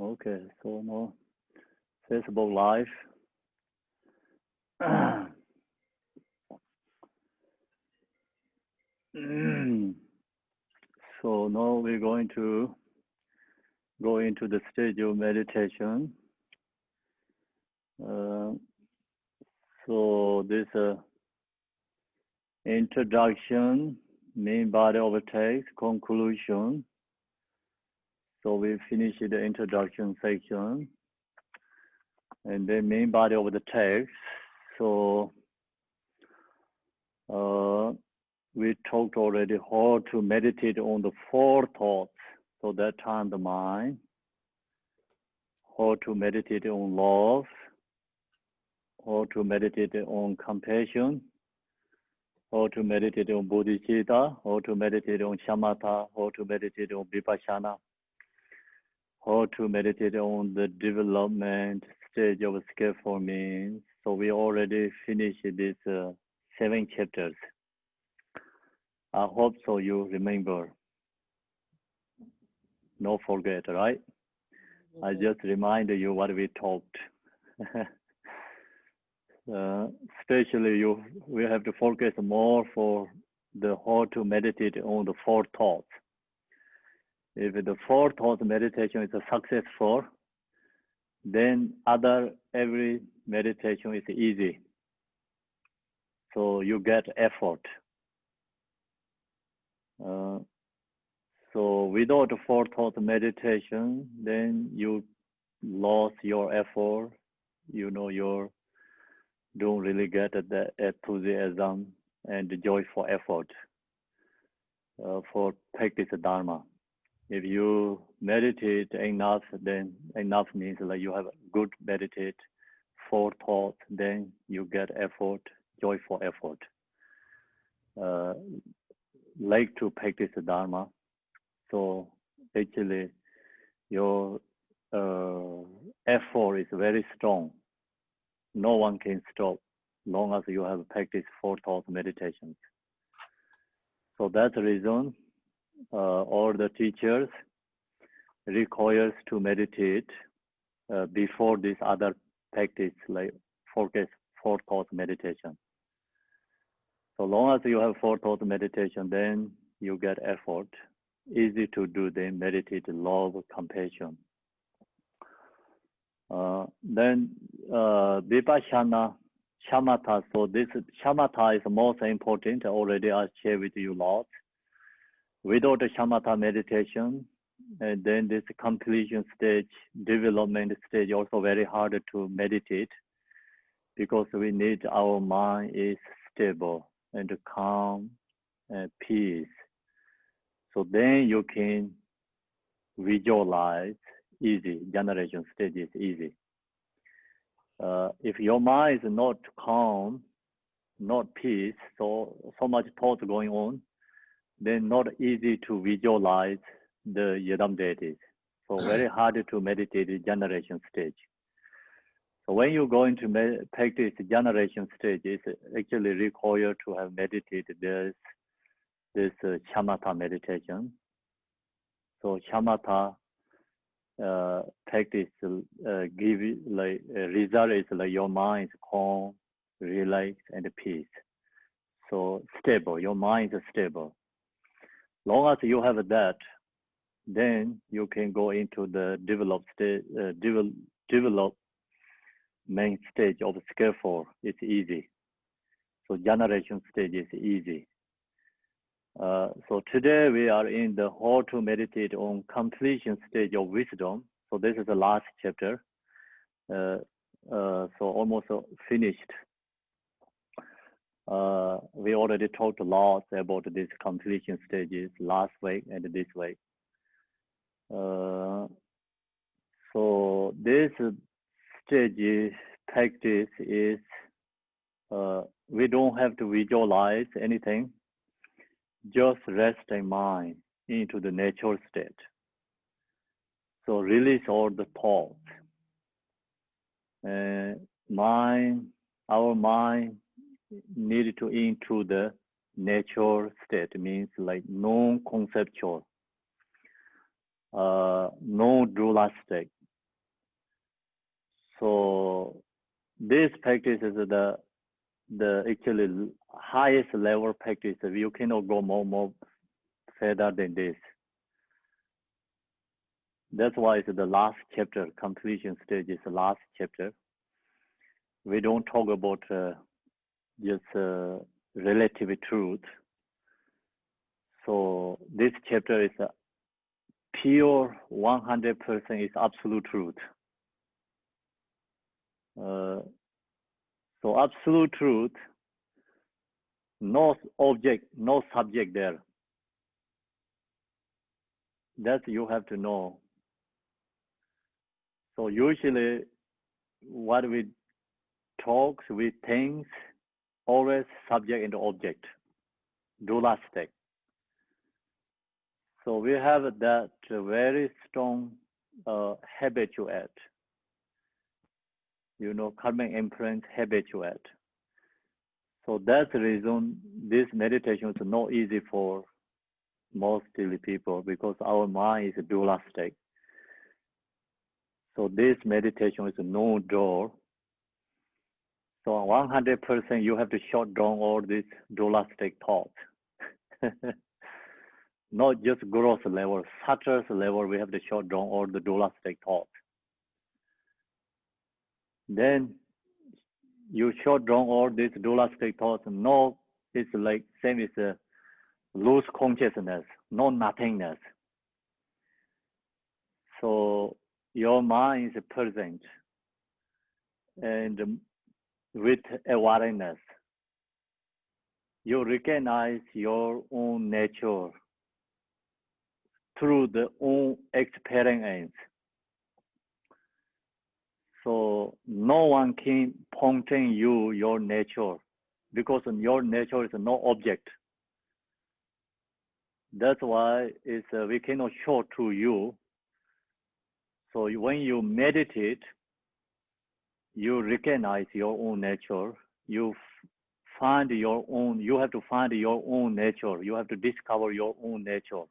Okay, so no Facebook Live. So now we're going to go into the stage of meditation. So this introduction, main body of the text, conclusion. So we finish the introduction section, and then main body of the text. So we talked already how to meditate on the four thoughts. So that time the mind, how to meditate on love, how to meditate on compassion, how to meditate on bodhicitta, how to meditate on shamatha, how to meditate on vipassana, how to meditate on the development stage of skillful means. So we already finished these 7 chapters. I hope so you remember. No forget, right? I just remind you what we talked. Especially we have to focus more for the how to meditate on the 4 thoughts. If the 4 thoughts meditation is successful, then every meditation is easy. So you get effort. So without the 4 thoughts meditation, then you lost your effort. You know you don't really get the enthusiasm and the joyful effort for practice Dharma. If you meditate enough, then enough means like you have good meditate 4 thoughts, then you get effort, joyful effort. Like to practice Dharma. So actually your effort is very strong. No one can stop long as you have practiced 4 thoughts meditations. So that's the reason all the teachers requires to meditate before this other practice like focus 4 thoughts meditation. So long as you have 4 thoughts meditation, then you get effort. Easy to do, then meditate love, compassion. Then vipassana, shamatha. So this shamatha is most important. Already I shared with you lots. Without the shamatha meditation, and then this completion stage, development stage, also very hard to meditate because we need our mind is stable and calm and peace. So then you can visualize easy, generation stage is easy. If your mind is not calm, not peace, so much thought going on, then not easy to visualize the yidam deities. So very hard to meditate the generation stage. So when you go into practice generation stage, it's actually required to have meditated this shamatha meditation. So shamatha practice give like result is like your mind is calm, relaxed, and peace. So stable, your mind is stable. Long as you have that, then you can go into the development stage of skillful. It's easy. So generation stage is easy. So today we are in the how to meditate on completion stage of wisdom. So this is the last chapter. So almost finished. We already talked a lot about these completion stages last week and this week. So this stage practice is we don't have to visualize anything. Just rest in mind into the natural state. So release all the thoughts. Our mind needed to into the natural state, means like non-conceptual, non-dualistic. So this practice is the actually highest level practice. You cannot go more further than this. That's why it's the last chapter. Completion stage is the last chapter. We don't talk about just relative truth. So this chapter is pure 100% is absolute truth. So absolute truth, no object, no subject there. That you have to know. So usually what we talk with things, always subject and object, dualistic. So we have that very strong habituate, karmic imprint habituate. So that's the reason this meditation is not easy for most people, because our mind is dualistic. So this meditation is no door. So 100% you have to shut down all these dualistic thoughts. Not just gross level, subtle level, we have to shut down all the dualistic thoughts. Then you shut down all these dualistic thoughts. No, it's like same as a loose consciousness, no nothingness. So your mind is present and with awareness. You recognize your own nature through the own experience. So no one can pointing you your nature, because your nature is no object. That's why it's, we cannot show to you. So when you meditate, you recognize your own nature. You find your own. You have to find your own nature. You have to discover your own nature.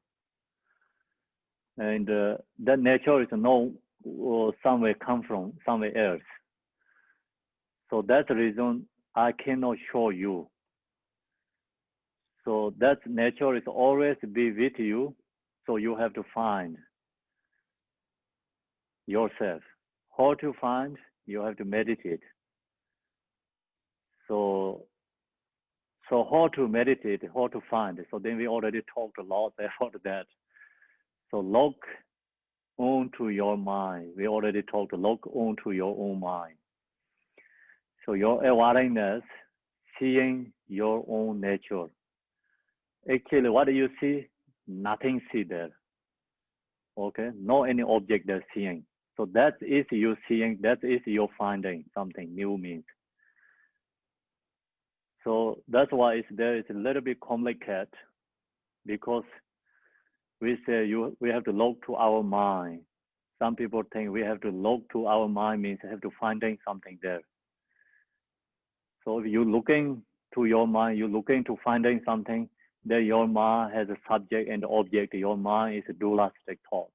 And that nature is no somewhere come from somewhere else. So that's the reason I cannot show you. So that nature is always be with you. So you have to find yourself. How to find? You have to meditate. So how to meditate, how to find? So then we already talked a lot about that. So look onto your mind. We already talked, look onto your own mind. So your awareness, seeing your own nature. Actually, what do you see? Nothing see there. Okay, no any object there seeing. So that is you seeing, that is your finding something new means. So that's why it's a little bit complicated, because we say we have to look to our mind. Some people think we have to look to our mind means have to finding something there. So if you're looking to your mind, you're looking to finding something, then your mind has a subject and object. Your mind is a dualistic thought.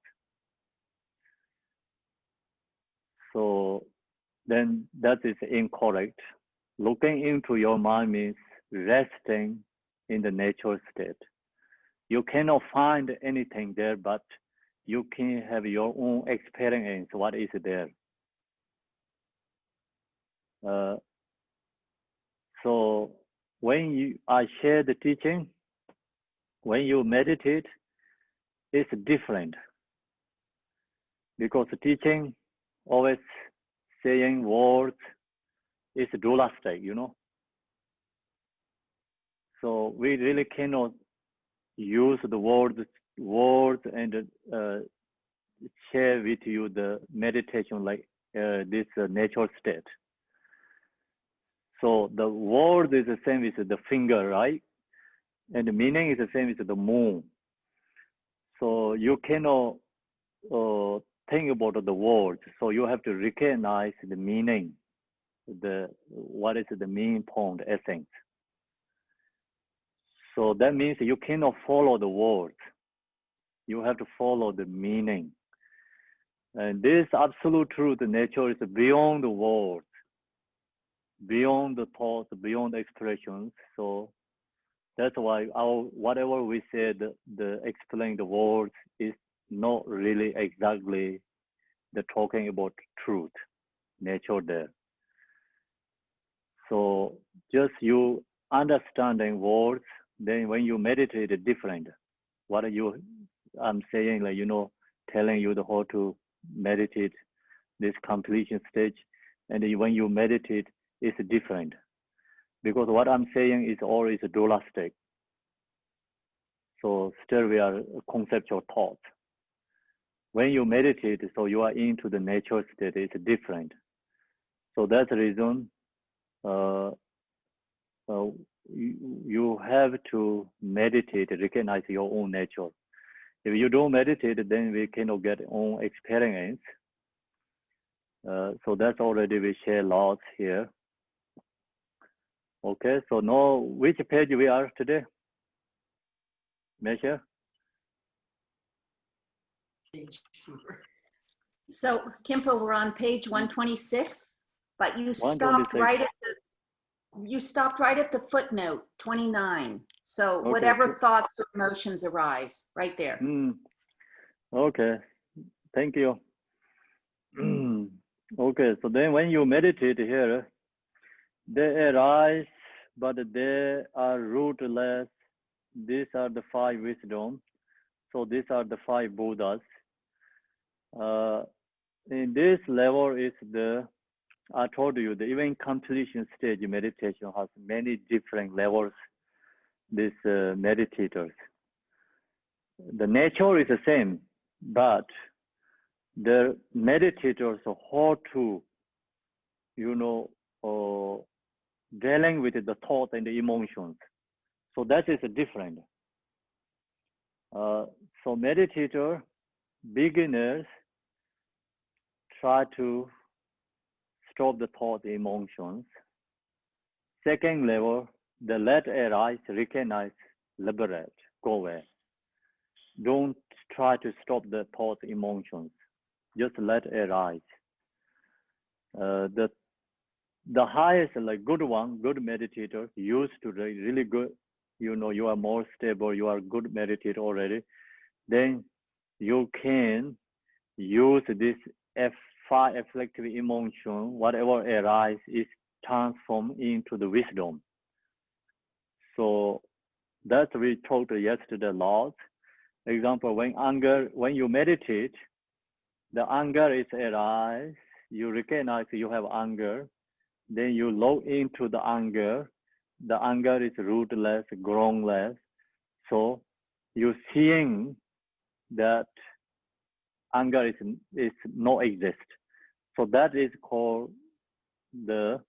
So then that is incorrect. Looking into your mind means resting in the natural state. You cannot find anything there, but you can have your own experience. What is there? So when I share the teaching, when you meditate, it's different, because the teaching always saying words is dualistic, So we really cannot use the words and share with you the meditation like this natural state. So the word is the same as the finger, right? And the meaning is the same as the moon. So you cannot think about the words. So you have to recognize the meaning, what is the main point, essence. So that means you cannot follow the words. You have to follow the meaning. And this absolute truth, nature is beyond the words, beyond the thoughts, beyond the expressions. So that's why whatever we said, the explain the words is not really exactly the talking about truth, nature there. So just you understanding words, then when you meditate, it's different. What are you? I'm saying, like, telling you the how to meditate this completion stage, and when you meditate, it's different. Because what I'm saying is always dualistic. So still we are conceptual thoughts. When you meditate, so you are into the nature state, it's different. So that's the reason you have to meditate, recognize your own nature. If you don't meditate, then we cannot get own experience. So that's already we share lots here. Okay, so now which page we are today? Measure. So Khenpo, we're on page 126, but you stopped 126. right at the footnote 29. So Okay. whatever thoughts or emotions arise, right there. Okay, thank you. Okay, so then when you meditate here, they arise, but they are rootless. These are the 5 wisdom. So these are the 5 Buddhas. In this level is I told you, the even completion stage meditation has many different levels, these meditators. The nature is the same, but the meditators are how to, dealing with the thoughts and the emotions. So that is different. So meditator, beginners, try to stop the thought, emotions. Second level, the let arise, recognize, liberate, go away. Don't try to stop the thought, emotions. Just let arise. The highest, like good one, good meditator, used to really good, you are more stable, you are good meditator already, then you can use this F5 afflictive emotion, whatever arises, is transformed into the wisdom. So that we talked yesterday a lot. Example, when you meditate, the anger is arise, you recognize you have anger, then you look into the anger is rootless, groundless. So you're seeing that anger is not exist. So that is called the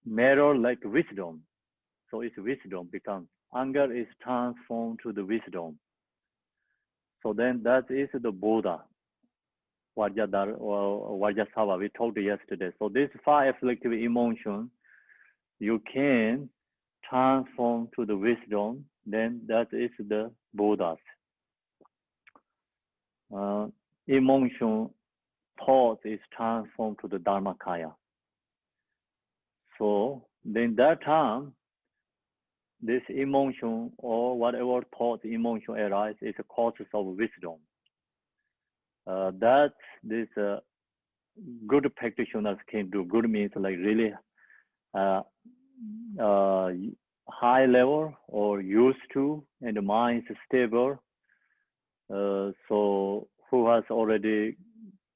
mirror like wisdom. So it's wisdom becomes. Anger is transformed to the wisdom. So then that is the Buddha, Vajradhara or Vajrasattva we talked yesterday. So this 5 afflictive emotions, you can transform to the wisdom, then that is the Buddhas. Emotion, thought is transformed to the Dharmakaya. So then that time, this emotion or whatever thought, emotion arise is a causes of wisdom. That this good practitioners can do. Good means like really high level or used to, and the mind is stable. So who has already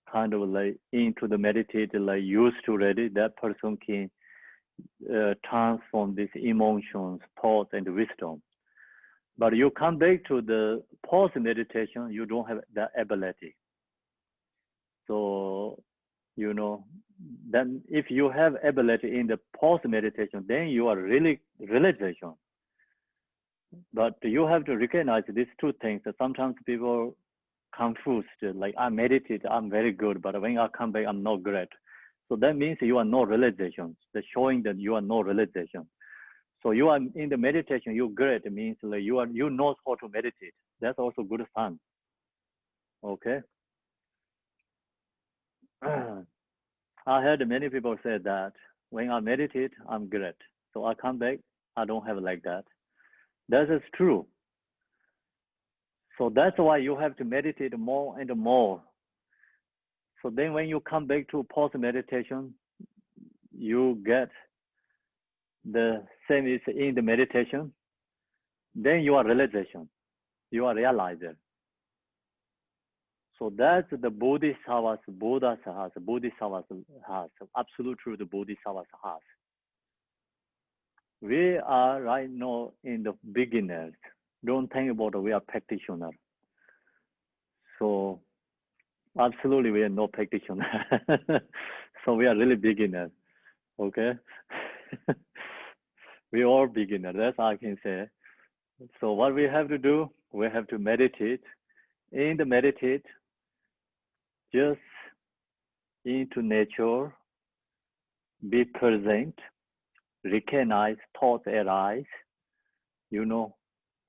kind of like into the meditation, like used to already, that person can transform these emotions, thoughts, and wisdom. But you come back to the pause meditation, you don't have that ability. So, then if you have ability in the pause meditation, then you are really realization. But you have to recognize these 2 things. Sometimes people confused, like I meditate, I'm very good, but when I come back, I'm not great. So that means you are no realization. That's showing that you are no realization. So you are in the meditation, you're great. It means like you know how to meditate. That's also good sign. Okay. I heard many people say that when I meditate, I'm great. So I come back, I don't have like that. That is true. So that's why you have to meditate more and more. So then when you come back to post meditation, you get the same is in the meditation. Then you are realization, you are realizer. So that's the Bodhisattvas, Buddha has, Bodhisattvas has, absolute truth Bodhisattvas has. We are right now in the beginners. Don't think about it, we are practitioners. So absolutely we are no practitioner. So we are really beginners. Okay. We are beginners, that's all I can say. So what we have to do, we have to meditate. In the meditate, just into nature, be present, recognize thoughts arise. You know,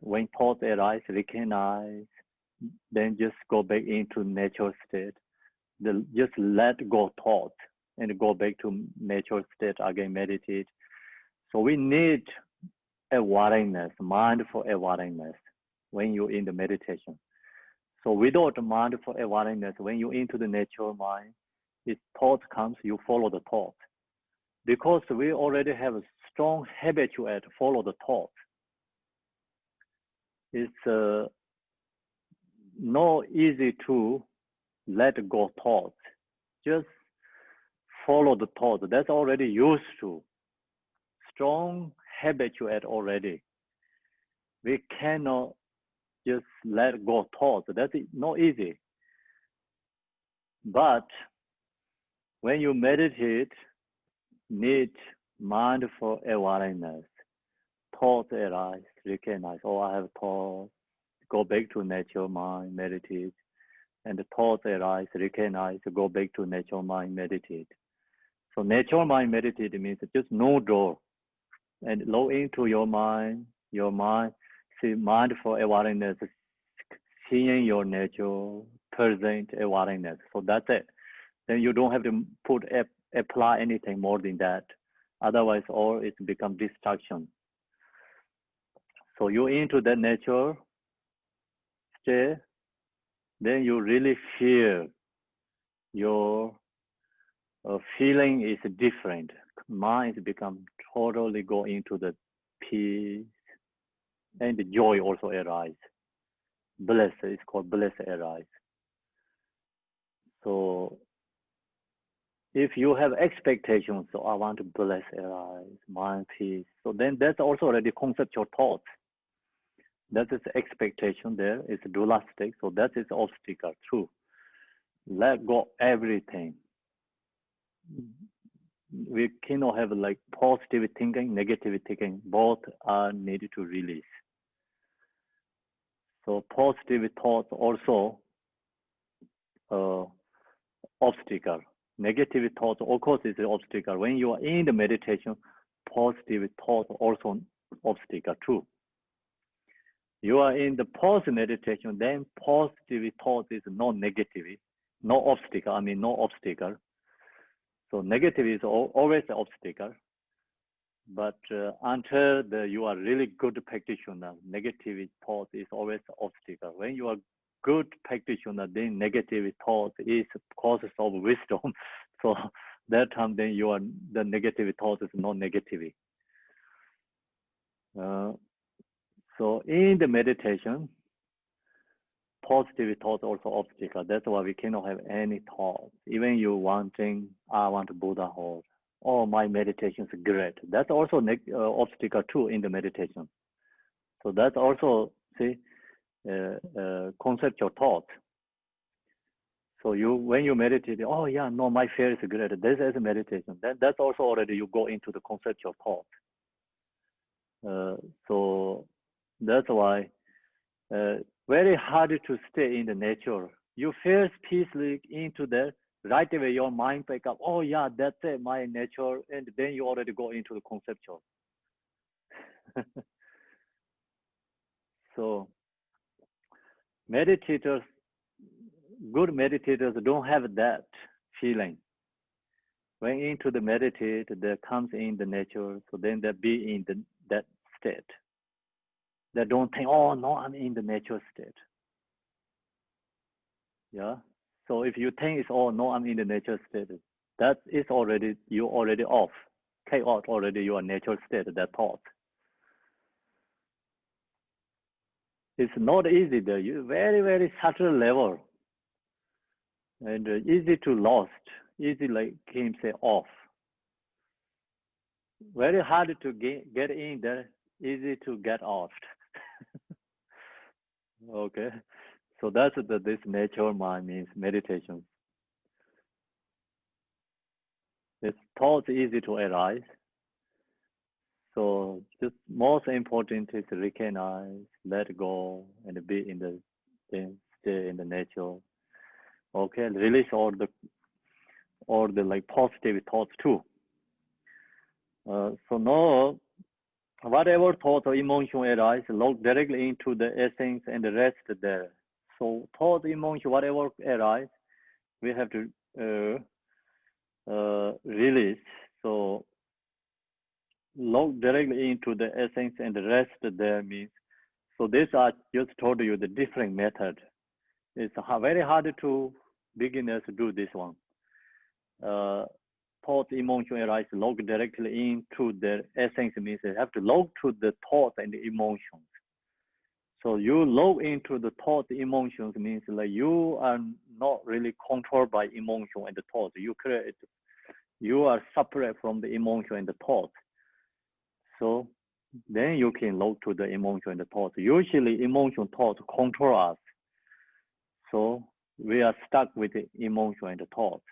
when thoughts arise, recognize, then just go back into nature state. Just let go thoughts and go back to nature state again, meditate. So we need awareness, mindful awareness when you're in the meditation. So without mindful awareness, when you're into the natural mind, if thought comes, you follow the thought. Because we already have a strong habituate to follow the thought. It's not easy to let go thoughts. Just follow the thought. That's already used to. Strong habituate already. We cannot just let go thoughts. That's not easy. But when you meditate, need mindful awareness. Thoughts arise, recognize, oh, I have thoughts. Go back to natural mind, meditate. And the thoughts arise, recognize, go back to natural mind, meditate. So natural mind meditate means just no door. And low into your mind, see mindful awareness, seeing your nature, present awareness. So that's it. Then you don't have to apply anything more than that. Otherwise, all it's become distraction. So you into the nature, stay, then you really feel your feeling is different. Mind become totally go into the peace, and the joy also arise. Bliss, it's called bliss arise. So if you have expectations, so I want to bliss arise, mind peace. So then that's also already conceptual thought. That is expectation there. It's dualistic. So that is obstacle too. Let go everything. We cannot have like positive thinking, negative thinking. Both are needed to release. So positive thoughts also obstacle. Negative thoughts, of course, is an obstacle. When you are in the meditation, positive thoughts also obstacle too. You are in the post meditation, then positive thought is not negative, no obstacle. I mean, no obstacle. So negative is always an obstacle. But until you are really good practitioner, negative thought is always an obstacle. When you are good practitioner, then negative thought is causes of wisdom. So that time, then the negative thought is not negative. So in the meditation, positive thoughts also obstacle. That's why we cannot have any thoughts. Even you wanting, I want Buddhahood. Oh, my meditation is great. That's also obstacle too in the meditation. So that's also, see, conceptual thought. So when you meditate, oh yeah, no, my fear is great. This is a meditation. That's also already you go into the conceptual thought. So that's why very hard to stay in the nature. You first peacefully into the right away your mind pick up, oh yeah, that's it, my nature, and then you already go into the conceptual. So meditators good meditators don't have that feeling. When into the meditate, that comes in the nature, so then they be in that state. They don't think, oh no, I'm in the natural state. Yeah. So if you think it's, oh no, I'm in the natural state, that is already, you already off. Take out already your natural state, that thought. It's not easy there. You very, very subtle level. And easy to lost. Easy, like Kim say, off. Very hard to get in there. Easy to get off. Okay. So that's this natural mind means meditation. It's thoughts easy to arise. So just most important is recognize, let go, and be in the stay in the nature. Okay, release all the like positive thoughts too. So now, whatever thought or emotion arise, look directly into the essence and rest there. So thought, emotion, whatever arise, we have to release. So look directly into the essence and rest there means. So this I just told you the different method. It's very hard to beginners to do this one. Thought, emotion arise, log directly into the essence means you have to log to the thought and the emotions. So you log into the thought, emotions means like you are not really controlled by emotion and the thought. You are separate from the emotion and the thought. So then you can log to the emotion and the thought. Usually emotion, thought control us. So we are stuck with the emotion and the thought.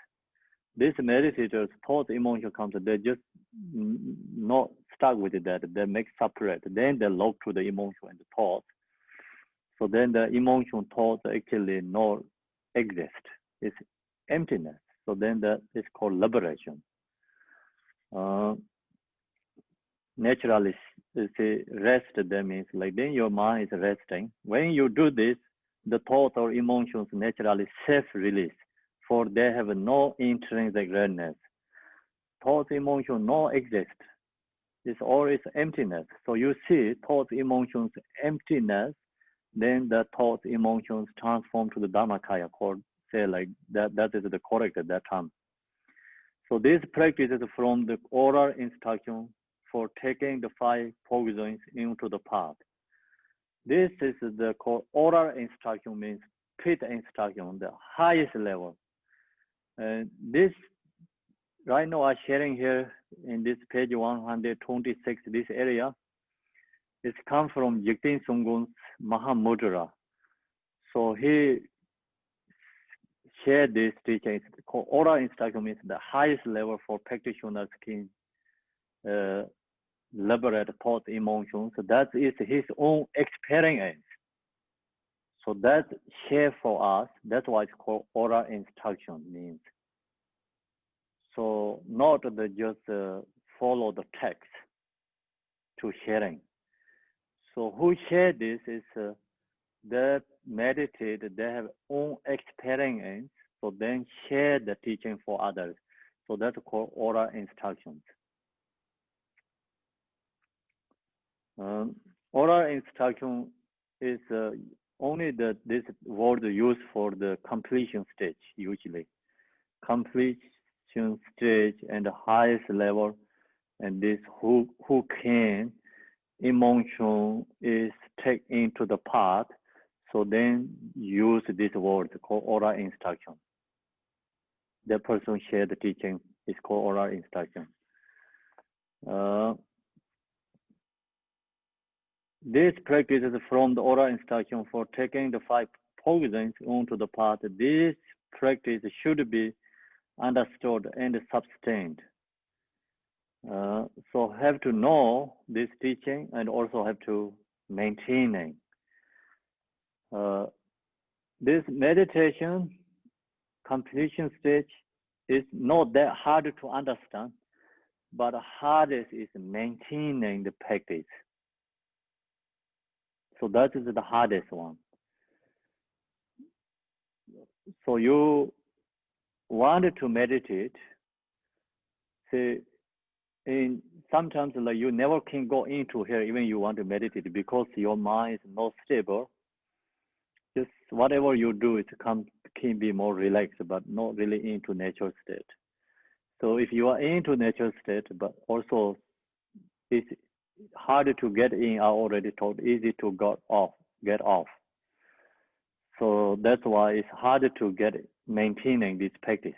These meditators, thought, emotion comes, they just not stuck with that. They make separate. Then they log to the emotion and the thought. So then the emotion, thought actually not exist. It's emptiness. So then that is called liberation. Naturally, say rest. That means like then your mind is resting. When you do this, the thought or emotions naturally self-release. For they have no intrinsic readiness. Thoughts, emotions no exist. It's always emptiness. So you see thoughts, emotions, emptiness, then the thoughts, emotions transform to the Dharmakaya called, say like that is the correct at that time. So this practice is from the oral instruction for taking the 5 poisons into the path. This is the oral instruction means pit instruction, the highest level. And this, right now I'm sharing here in this page 126, this area, it's come from Jigten Sunggun's Mahamudra. So he shared this teaching. Oral instruction means the highest level for practitioners can liberate thought, emotions. So that is his own experience. So that share for us, that's why it's called oral instruction means. So not just follow the text to sharing. So who share this is they meditate, they have own experience, so then share the teaching for others. So that's called oral instructions. Oral instruction is only this word used for the completion stage usually. Completion stage and the highest level, and this who can emotion is take into the path. So then use this word called oral instruction. The person shared the teaching is called oral instruction. This practice is from the oral instruction for taking the 5 poisons onto the path. This practice should be understood and sustained. So have to know this teaching and also have to maintain it. This meditation completion stage is not that hard to understand, but the hardest is maintaining the practice. So that is the hardest one. so you wanted to meditate. Say, in sometimes like you never can go into here even you want to meditate because your mind is not stable. Just whatever you do, it can be more relaxed, but not really into natural state. So if you are into natural state, but also it's harder to get in, I already told, easy to get off. So that's why it's harder to get maintaining this practice.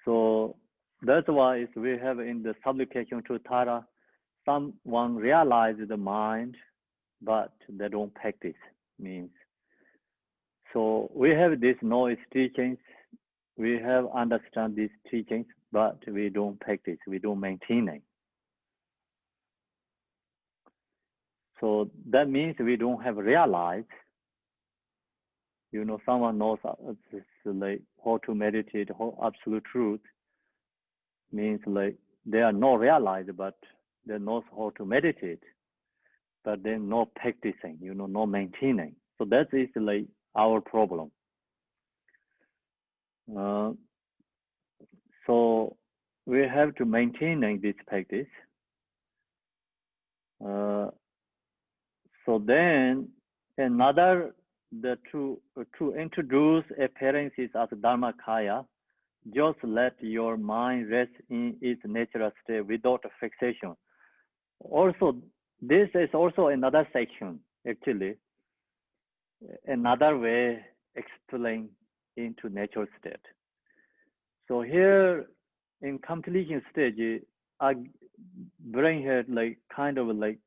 So that's why we have in the supplication to Tara, someone realizes the mind, but they don't practice, means. So we have this noise teachings, we have understand these teachings, but we don't practice, we don't maintain it. So that means we don't have realized, someone knows like how to meditate, how absolute truth, means like they are not realized, but they know how to meditate, but they're not practicing, not maintaining. So that is like our problem. So we have to maintaining this practice. So then to introduce appearances as Dharmakaya, just let your mind rest in its natural state without fixation. Also, this is also another section, actually, another way explain into natural state. So here in completion stage, I bring here like kind of like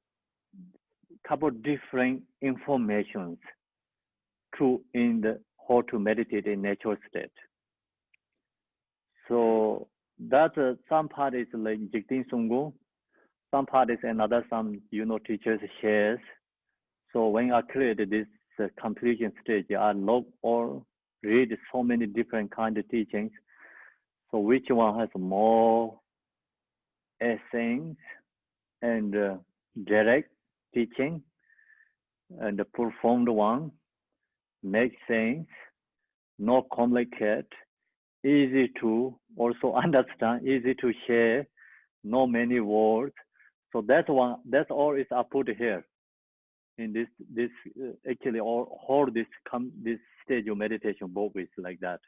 couple different informations in the how to meditate in natural state. So that some part is like Jigten Sunggu, some part is another some teachers shares. So when I created this completion stage, I look or read so many different kind of teachings. So which one has more essence and direct teaching, and the performed one makes sense, not complicated, easy to also understand, easy to share, not many words. So that's all is I put here in this actually all this stage of meditation book is like that.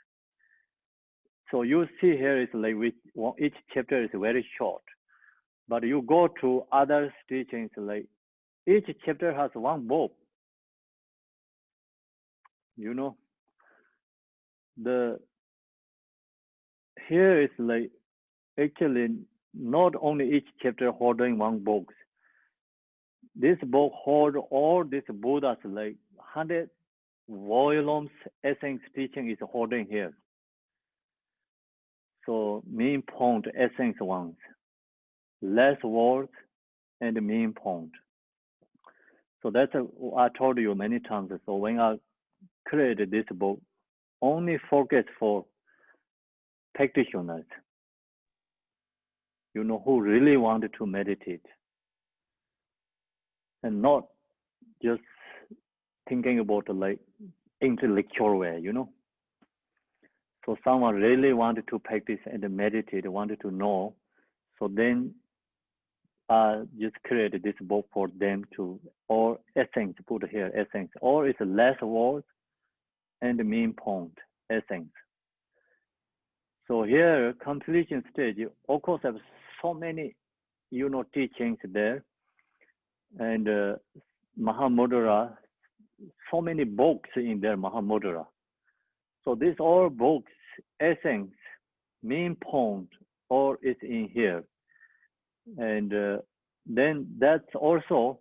So you see here is like each chapter is very short, but you go to other teachings, like each chapter has one book. Here is like actually not only each chapter holding one book. This book hold all these Buddhas, like 100 volumes essence teaching is holding here. So main point essence ones, less words and main point. So that's I told you many times. So when I created this book, only focus for practitioners, who really wanted to meditate, and not just thinking about like intellectual way, So someone really wanted to practice and meditate, wanted to know. So then just created this book for them to, or essence, put here essence, or it's less words and the main point, essence. So here, completion stage, of course, have so many, teachings there. And Mahamudra, so many books in there, Mahamudra. So these all books, essence, main point, all is in here. And then that's also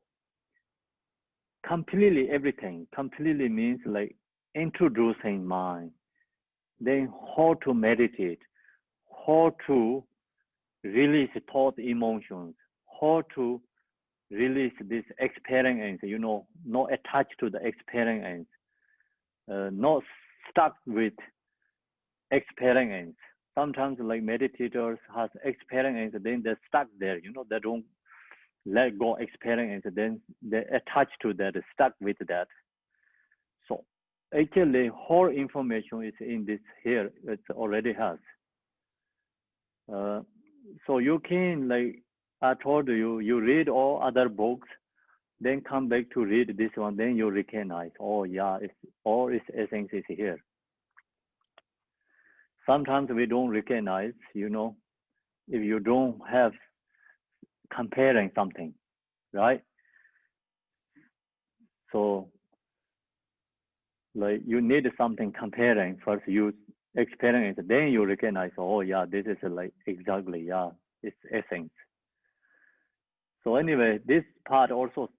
completely everything. Completely means like introducing mind. Then how to meditate, how to release thought, emotions, how to release this experience, not attached to the experience, not stuck with experience. Sometimes like meditators has experience, then they're stuck there, they don't let go experience, then they attach to that, stuck with that. So actually whole information is in this here. It already has. So you can, like I told you, you read all other books, then come back to read this one, then you recognize, oh yeah, it's all its essence is here. Sometimes we don't recognize, you know, if you don't have comparing something, right? So like you need something comparing first, you experience, then you recognize, oh yeah, this is like exactly, yeah, it's essence. So anyway, this part also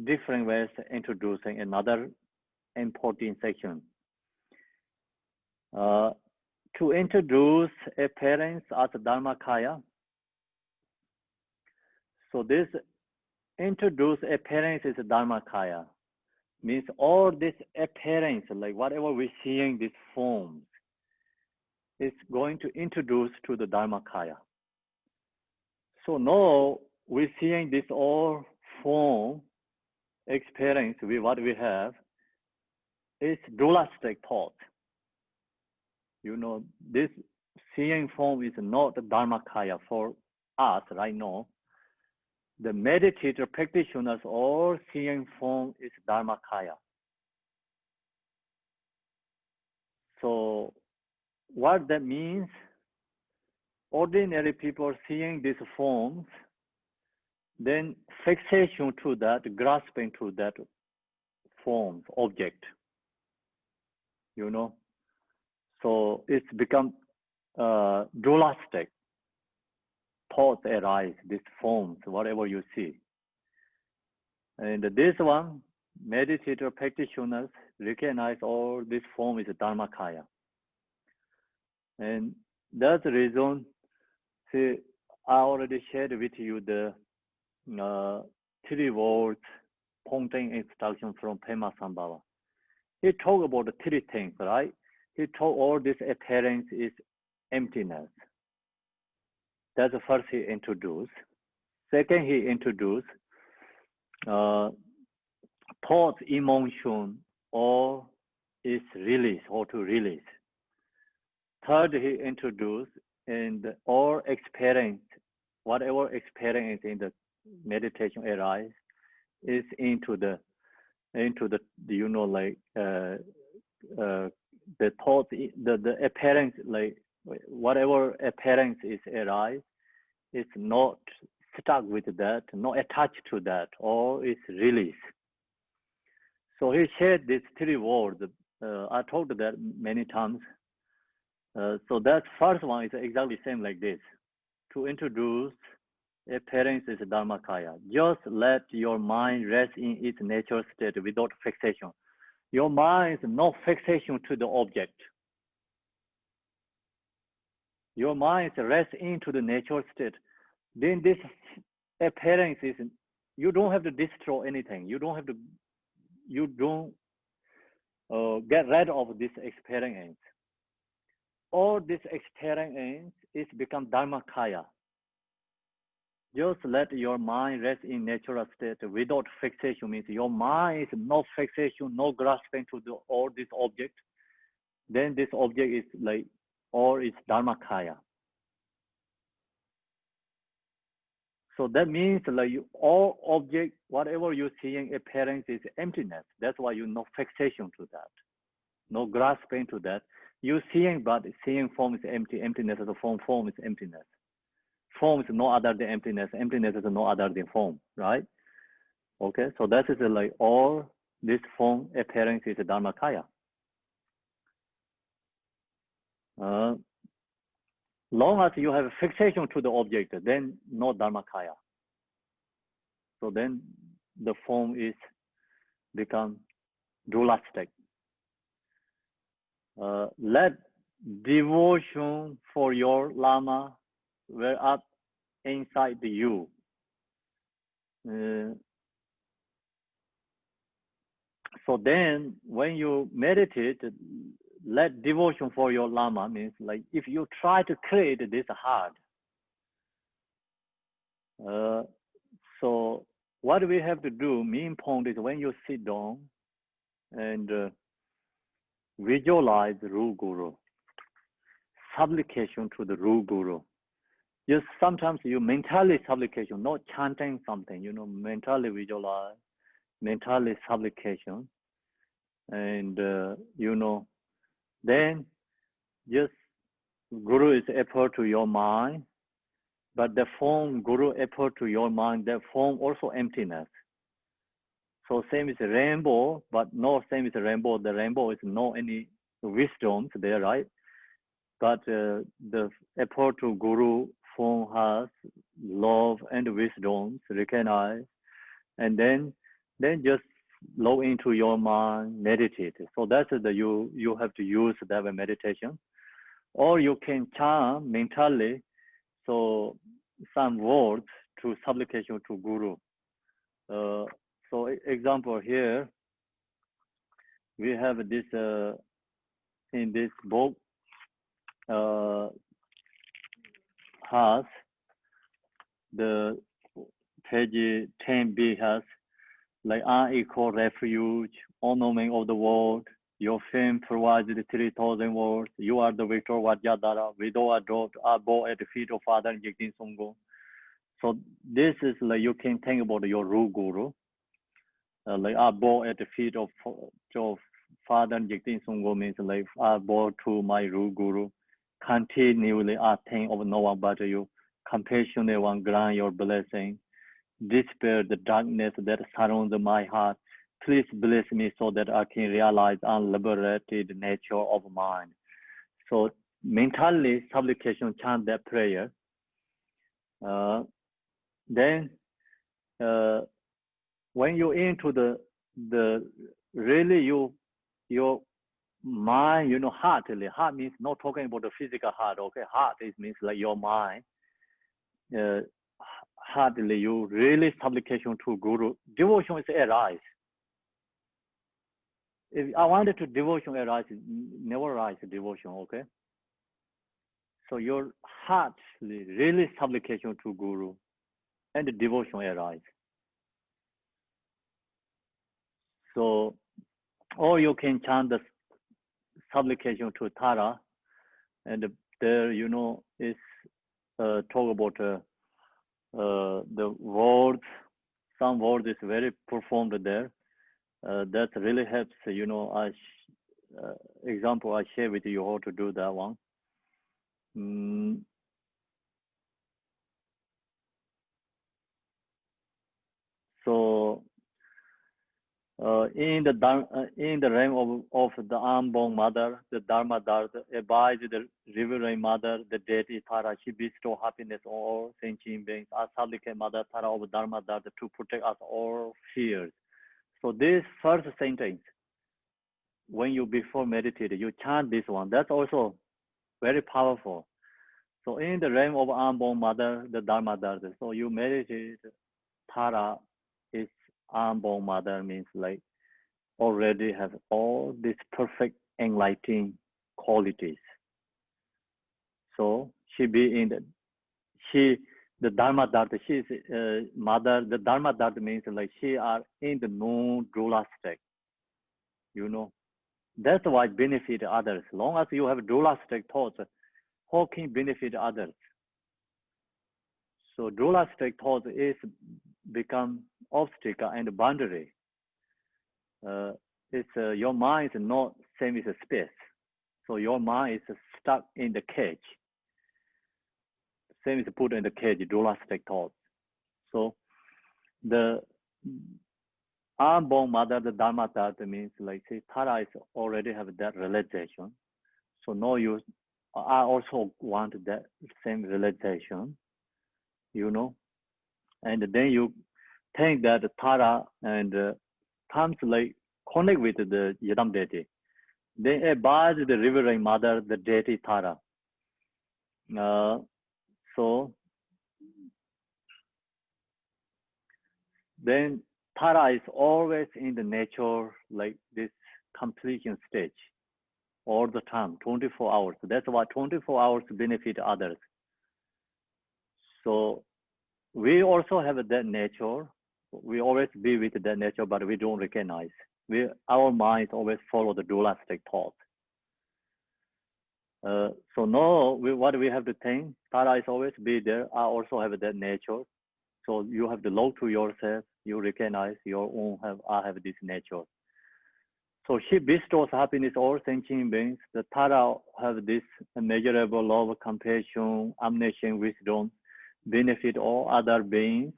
different ways introducing another important section. To introduce appearance as Dharmakaya. So this introduce appearance is Dharmakaya. Means all this appearance, like whatever we're seeing, these forms, is going to introduce to the Dharmakaya. So now we're seeing this all form experience with what we have is dualistic thought. You know, this seeing form is not the Dharmakaya for us right now. The meditator practitioners all seeing form is Dharmakaya. So what that means, ordinary people seeing these forms, then fixation to that, grasping to that form, object, you know. So it's become dualistic. Thoughts arise, these forms, whatever you see. And this one, meditator practitioners recognize all this form is Dharmakaya. And that's the reason, see, I already shared with you the 3 words pointing instruction from Pema Sambhava. He talked about the 3 things, right? He told all this appearance is emptiness. That's the first he introduced. Second, he introduced thoughts, emotion, or is release, or to release. Third, he introduced and all experience, whatever experience in the meditation arise, is into the you know, like the thoughts, the appearance, like whatever appearance is arise, it's not stuck with that, not attached to that, or it's release. So he shared these 3 words. I told that many times. So that first one is exactly same like this. To introduce appearance is Dharmakaya. Just let your mind rest in its natural state without fixation. Your mind is no fixation to the object. Your mind rests into the natural state. Then this appearance is, you don't have to destroy anything. You don't get rid of this experience. All this experience is become Dharmakaya. Just let your mind rest in natural state without fixation. Means your mind is no fixation, no grasping to all this object. Then this object is like, or it's Dharmakaya. So that means like all object, whatever you're seeing, appearance is emptiness. That's why you no fixation to that, no grasping to that. You're seeing, but seeing form is empty. Emptiness as a form is emptiness. Form is no other than emptiness. Emptiness is no other than form, right? Okay, so that is like all this form appearance is Dharmakaya. Long as you have a fixation to the object, then no Dharmakaya. So then the form is become dualistic. Let devotion for your Lama well up inside you. So then when you meditate, let devotion for your Lama means like if you try to create this hard. So what we have to do, main point is when you sit down and visualize Ru Guru, supplication to the Ru Guru. Just sometimes you mentally supplication, not chanting something, mentally visualize, mentally supplication. And, then just Guru is effort to your mind, but the form Guru effort to your mind, that form also emptiness. So same is a rainbow, but no same is a rainbow. The rainbow is no any wisdom there, right? But the effort to Guru form has love and wisdom, recognize, and then just low into your mind, meditate. So that's you have to use that meditation, or you can chant mentally. So some words to supplication to Guru. So example here, we have this in this book has the page 10b has like unequal refuge, ornament of the world. Your fame provides the 3,000 words. You are the victor, Vajradhara, widow adored, are born at the feet of Father Jigten Songgo. So this is like you can think about your Ru Guru. Like I born at the feet of Father Jigten Songgo means like I born to my Ru Guru. Continually I think of no one but you. Compassionate one grant your blessing. Dispel the darkness that surrounds my heart. Please bless me so that I can realize unliberated nature of mind. So mentally supplication chant that prayer. Then when you into the really your mind, heartily. Heart means not talking about the physical heart. Okay, heart is means like your mind. Heartily, you really supplication to Guru. Devotion is arise. If I wanted to devotion arise, never rise devotion. Okay. So your heartly, really supplication to Guru, and the devotion arise. So, or you can chant the supplication to Tara, and there, is talk about the words. Some words is very performed there. That really helps. Example I share with you how to do that one. So in the realm of the unborn mother, the Dharma Dharma abides the reverend mother, the deity Tara. She bestows happiness on all sentient beings. As supplicate Mother Tara of Dharma Dharma to protect us all fears. So this first sentence, when you before meditate, you chant this one. That's also very powerful. So in the realm of unborn mother, the Dharma Dharma. So you meditate, Tara is unborn mother means like already have all these perfect enlightening qualities. So she be in the Dharma Dharma, she is mother. The Dharma Dharma means like she are in the non-dualistic. That's why benefit others. Long as you have dualistic thoughts, how can benefit others? So dualistic thoughts is become obstacle and boundary. Your mind is not same as a space. So your mind is stuck in the cage. Same as put in the cage, dualistic thoughts. So the unborn mother, the Dharma Dharma means like say Tara is already have that realization. So no use. I also want that same realization, and then you think that Tara and comes like connect with the Yidam deity. Then abides the reverend mother, the deity Tara. So then Tara is always in the nature like this completion stage all the time, 24 hours. That's why 24 hours benefit others. So we also have that nature. We always be with that nature, but we don't recognize. Our minds always follow the dualistic thoughts. So now what we have to think, Tara is always be there. I also have that nature. So you have to look to yourself. You recognize your own I have this nature. So she bestows happiness all sentient beings. The Tara have this immeasurable love, compassion, omniscient wisdom, benefit all other beings.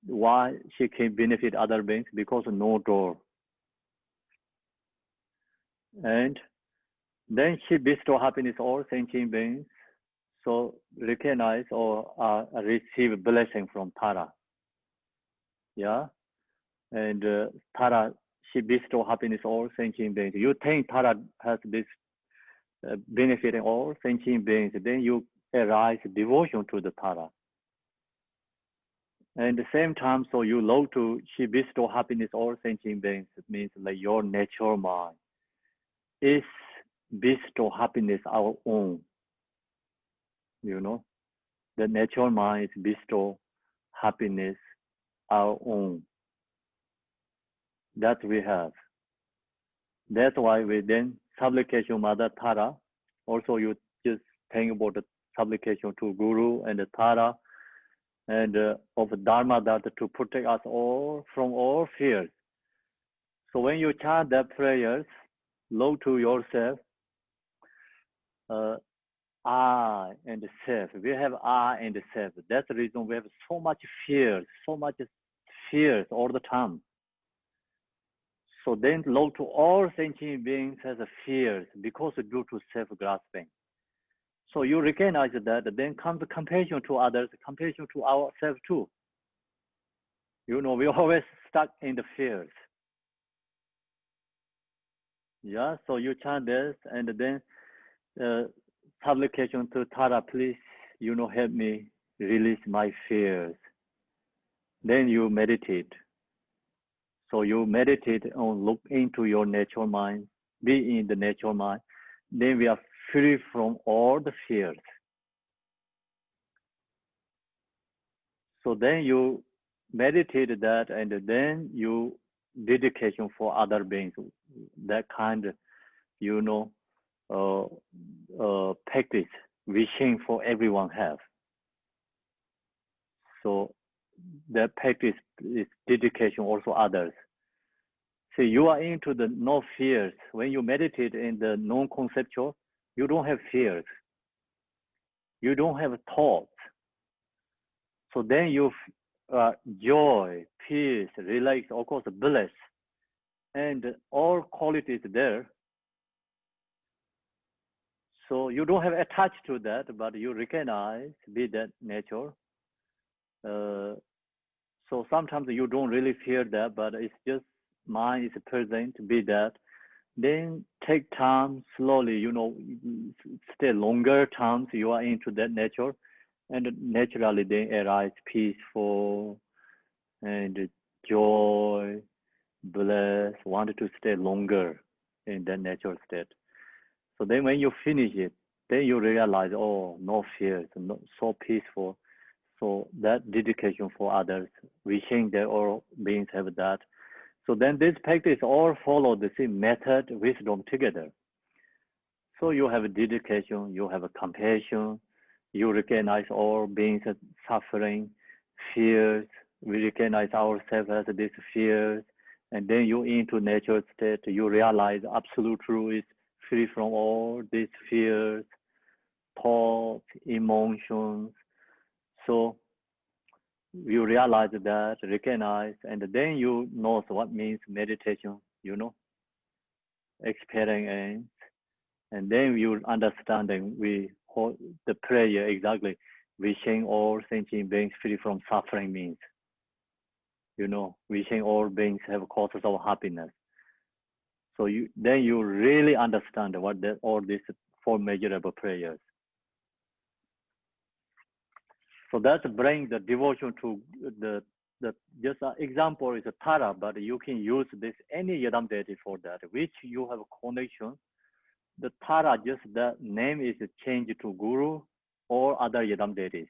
Why she can benefit other beings? Because no door. And then she bestow happiness all sentient beings. So recognize or receive blessing from Tara. Yeah. And Tara, she bestow happiness all sentient beings. You think Tara has this benefiting all sentient beings, then you arise devotion to the Tara. And at the same time, so you love to, she bestow happiness all sentient beings. It means like your natural mind is bestow happiness our own. You know, the natural mind is bestow happiness our own. That we have. That's why we then supplication Mother Tara. Also, you just think about the supplication to Guru and the Tara and of Dharma that to protect us all from all fears. So when you chant that prayers, look to yourself, I and self. We have I and self. That's the reason we have so much fears all the time. So then look to all sentient beings as a fears because due to self-grasping. So you recognize that, then comes the compassion to others, compassion to ourselves too. You know, we always stuck in the fears. Yeah, so you chant this and then supplication to Tara, please, you know, help me release my fears. Then you meditate. So you meditate on look into your natural mind, be in the natural mind. Then we are free from all the fears. So then you meditate that, and then you dedication for other beings. That kind of, you know, practice wishing for everyone have. So that practice is dedication also others. See, you are into the no fears. When you meditate in the non-conceptual, you don't have fears. You don't have thoughts. So then you joy, peace, relax, of course, bliss, and all qualities there. So you don't have attached to that, but you recognize be that nature. So sometimes you don't really fear that, but it's just mind is present, be that. Then take time slowly, you know, stay longer times you are into that nature, and naturally then arise peaceful and joy, bliss, wanted to stay longer in that natural state. So then when you finish it, then you realize, oh, no fears, so peaceful. So that dedication for others, wishing that all beings have that. So then this practice all follow the same method, wisdom together. So you have a dedication, you have a compassion, you recognize all beings suffering, fears, we recognize ourselves as these fears, and then you into natural state, you realize absolute truth is free from all these fears, thoughts, emotions. So you realize that, recognize, and then you know what means meditation, you know, experience, and then you understanding we hold the prayer exactly, wishing all sentient beings free from suffering means, you know, wishing all beings have causes of happiness. So then you really understand what all these four measurable prayers. So that brings the devotion to the just an example is a Tara, but you can use this any Yadam deity for that, which you have a connection. The Tara, just the name is changed to Guru or other Yadam deities.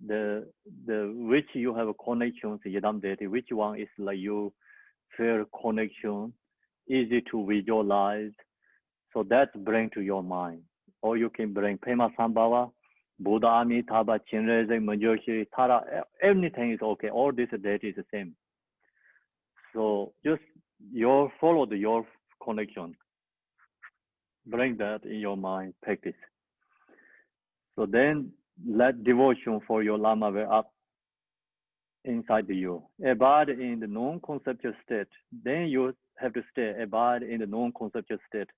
The which you have a connection to Yadam deity, which one is like you feel connection, easy to visualize. So that bring to your mind. or you can bring Pema Sambhava, Buddha Amitabha, Chinreze, Manjushri, Tara, anything is okay. All this deity is the same. So just follow your connection. Bring that in your mind, practice. So then let devotion for your Lama way up inside you. Abide in the non-conceptual state. Then you have to stay, abide in the non-conceptual state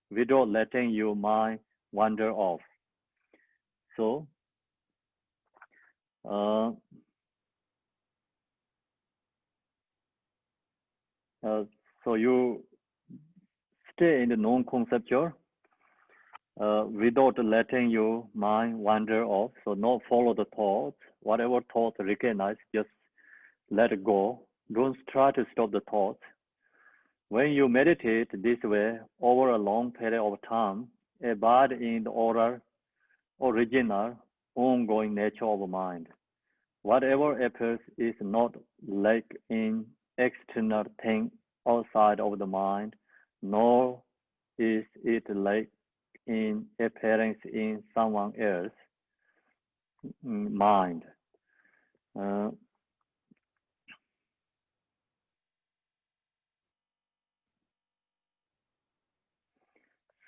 without letting your mind wander off. So, so you stay in the non-conceptual without letting your mind wander off. So not follow the thoughts. Whatever thought recognize, just let it go. Don't try to stop the thoughts. When you meditate this way over a long period of time, abide in the original, ongoing nature of mind. Whatever appears is not like an external thing outside of the mind, nor is it like in appearance in someone else's mind.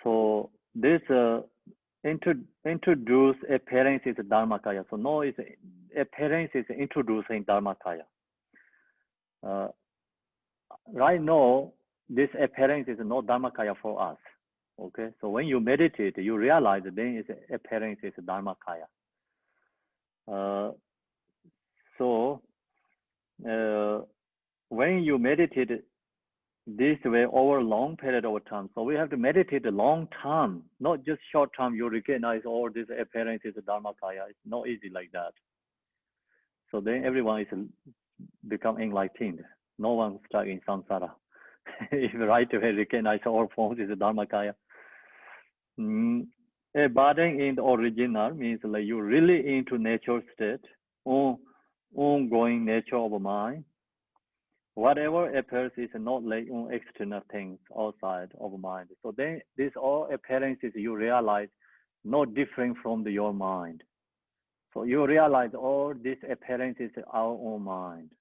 So this introduce appearance is Dharmakaya. So no, it's appearance is introducing Dharmakaya. Right now, this appearance is not Dharmakaya for us. Okay, so when you meditate, you realize then its appearance is Dharmakaya. When you meditate this way over a long period of time, so we have to meditate a long time, not just short time. You recognize all this appearance is Dharmakaya. It's not easy like that. So then everyone is become enlightened. No one stuck in samsara. If right away recognize all forms is Dharmakaya. Abiding in the original means like you really into nature state, ongoing nature of mind. Whatever appears is not like external things outside of mind. So then these all appearances you realize not different from your mind. So you realize all these appearances are our own mind.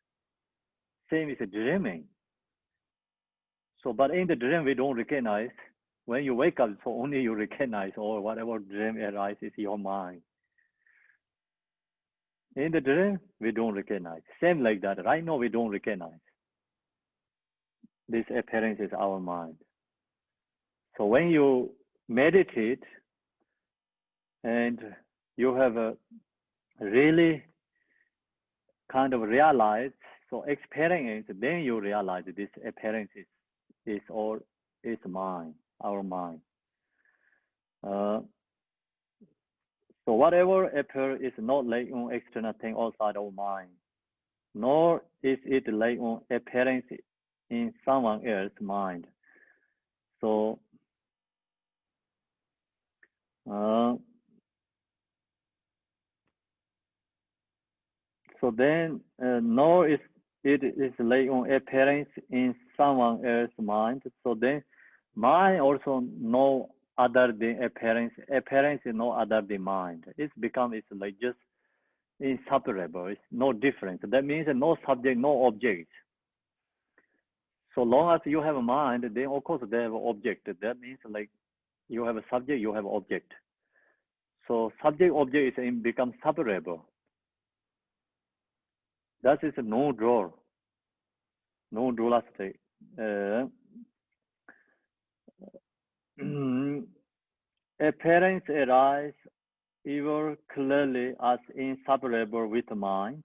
Same is dreaming. So, but in the dream we don't recognize. When you wake up, so only you recognize or whatever dream arises your mind. In the dream, we don't recognize. Same like that. Right now, we don't recognize. This appearance is our mind. So when you meditate and you have a really kind of realize, so experience, then you realize this appearance is all is mine, our mind. So whatever appears is not like an external thing outside of mind, nor is it like an appearance in someone else's mind. So then nor is it is like an appearance in someone else's mind. So then mind also no other than appearance. Appearance is no other than mind. It's like just inseparable. It's no different. That means no subject, no object. So long as you have a mind, then of course they have an object. That means like you have a subject, you have an object. So subject object is become separable. That is no draw, no duality. Appearance arise ever clearly as inseparable with mind.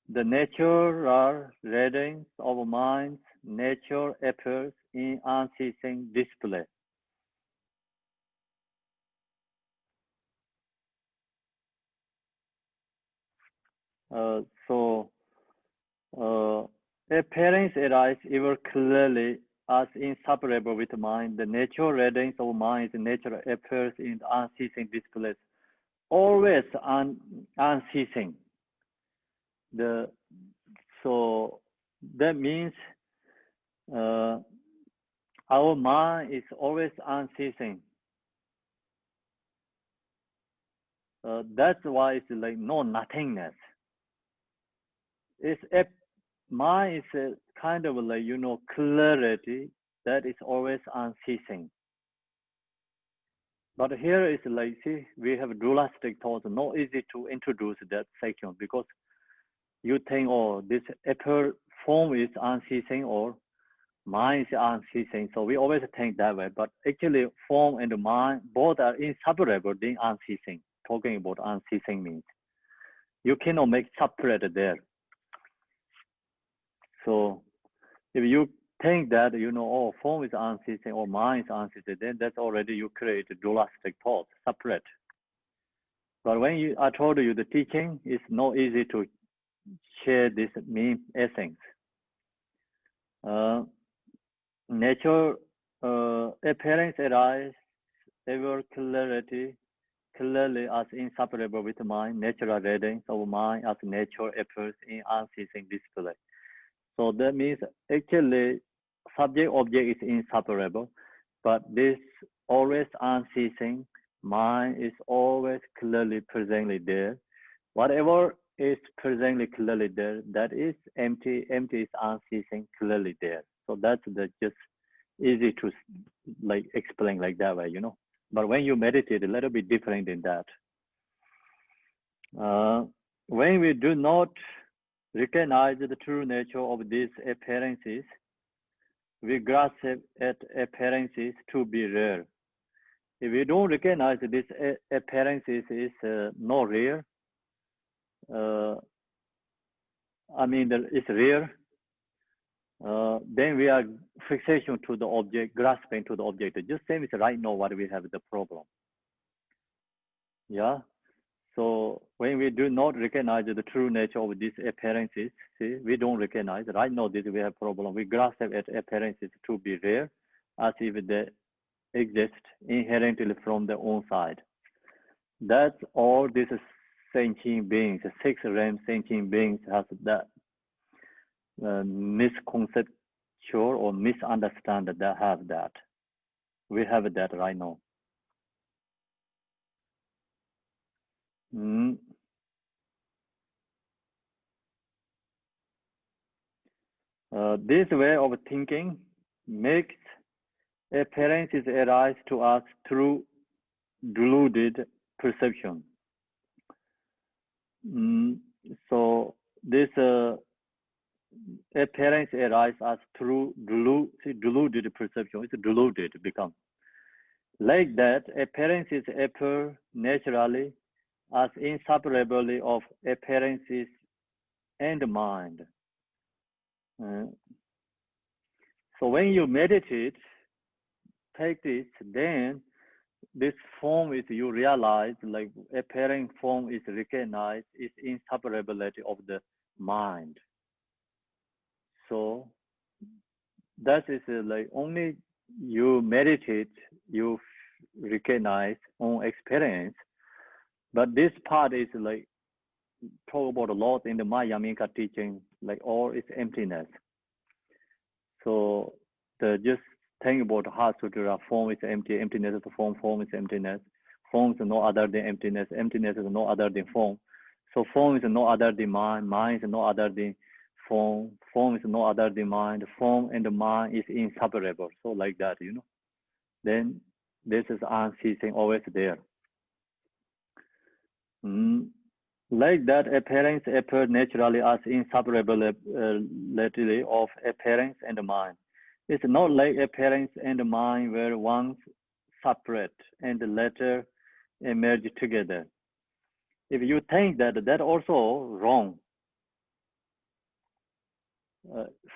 The natural radiance of mind's nature appears in unceasing display. Appearance arise ever clearly as inseparable with mind. The natural radiance of mind's nature appears in unceasing displays, always unceasing. So that means our mind is always unceasing. That's why it's like no nothingness. It's mind is a kind of like, you know, clarity that is always unceasing. But here is like, see, we have dualistic thoughts, not easy to introduce that section because you think, oh, this appear form is unceasing or mind is unceasing. So we always think that way. But actually, form and mind both are inseparable in unceasing. Talking about unceasing means you cannot make separate there. So if you think that, you know, oh, form is unceasing or mind is unceasing, then that's already you create dualistic thoughts, separate. But when I told you the teaching is not easy to share this mean essence. Nature appearance arise ever clearly as inseparable with mind, natural readings of mind as nature appears in unceasing display. So that means actually subject object is inseparable, but this always unceasing mind is always clearly presently there. Whatever is presently clearly there, that is empty. Empty is unceasing clearly there. So that's just easy to like explain like that way, you know. But when you meditate, a little bit different than that. When we do not recognize the true nature of these appearances, we grasp at appearances to be rare. If we don't recognize these appearances is not rare, I mean, it's rare, then we are fixation to the object, grasping to the object. Just same as right now what we have the problem. Yeah. So when we do not recognize the true nature of these appearances, see, we don't recognize. Right now, this we have problem. We grasp at appearances to be rare, as if they exist inherently from their own side. That's all these sentient beings, 6 realm sentient beings have that misconceptual or misunderstand that they have that. We have that right now. This way of thinking makes appearances arise to us through deluded perception. So this appearance arises as through deluded perception. It's deluded become. Like that, appearances appear naturally as inseparably of appearances and mind. So when you meditate, practice, then this form is you realize like appearing form is recognized is inseparability of the mind. So that is like only you meditate, you recognize on experience. But this part is like talk about a lot in the Mayamika teaching, like all is emptiness. So the just think about Heart Sutra, form is empty, emptiness is the form is emptiness. Form is no other than emptiness, emptiness is no other than form. So form is no other than mind, mind is no other than form, form is no other than mind, form and the mind is inseparable. So like that, you know. Then this is unceasing, always there. Like that, appearance appears naturally as inseparability of appearance and mind. It's not like appearance and mind were once separate and later emerge together. If you think that, that's also wrong.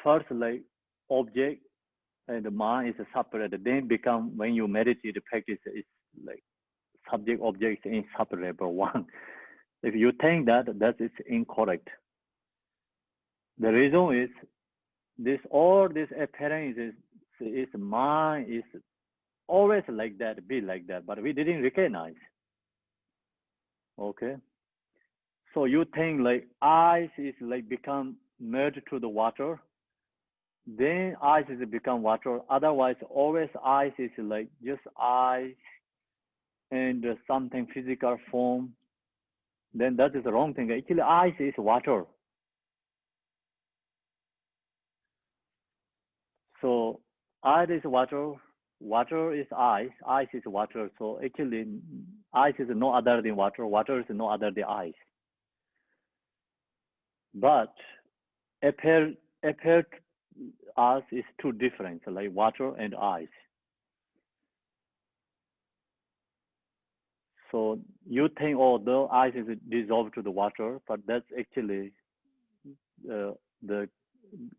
First, like object and mind is separate. Then become when you meditate, practice is like subject object is inseparable one. If you think that, that is incorrect. The reason is this all this appearance is mind is always like that, be like that, but we didn't recognize. Okay. So you think like ice is like become merged to the water, then ice is become water. Otherwise, always ice is like just ice and something physical form then that is the wrong thing. Actually, ice is water. So ice is water, water is ice is water. So actually, ice is no other than water, water is no other than ice. But appear us is two different, like water and ice. So you think, oh, the ice is dissolved to the water, but that's actually the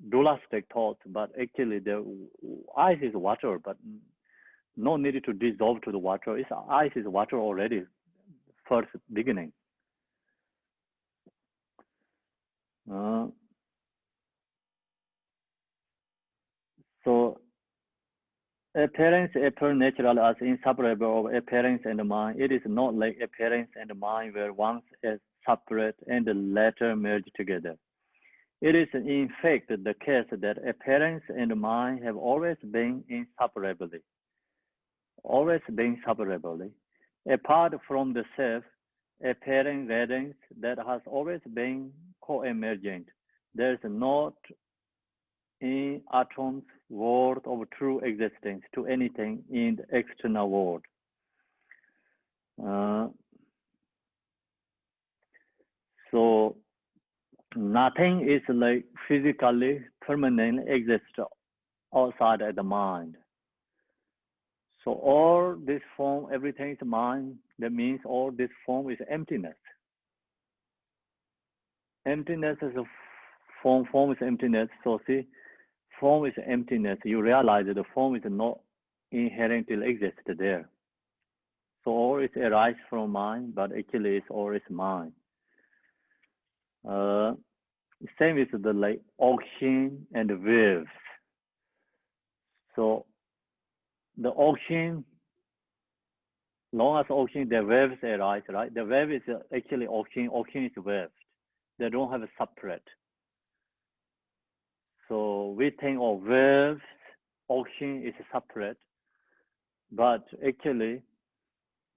dualistic thought. But actually, the ice is water, but no need to dissolve to the water. It's ice is water already, first beginning. So appearance appear natural as inseparable of appearance and mind. It is not like appearance and mind were once as separate and later merged together. It is in fact the case that appearance and mind have always been inseparably. Apart from the self, appearing radiance that has always been co-emergent. There is not in atoms world of true existence to anything in the external world. So nothing is like physically permanently exists outside of the mind. So all this form, everything is mind. That means all this form is emptiness. Emptiness is a form. Form is emptiness. So see, form is emptiness. You realize that the form is not inherently exist there. So all is arise from mind, but actually it's all is mind. Same is the like ocean and waves. So the ocean, long as ocean, the waves arise, right? The wave is actually ocean. Ocean is waves. They don't have a separate. So we think of waves, ocean is separate, but actually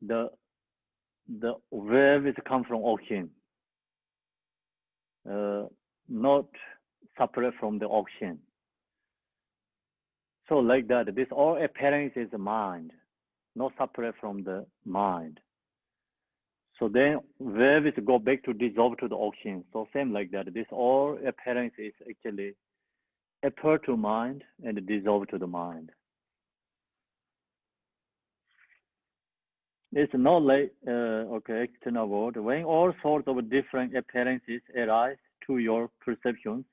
the wave is come from ocean, not separate from the ocean. So like that, this all appearance is mind, not separate from the mind. So then waves go back to dissolve to the ocean. So same like that. This all appearance is actually appear to mind and dissolve to the mind. It's not like external world. When all sorts of different appearances arise to your perceptions,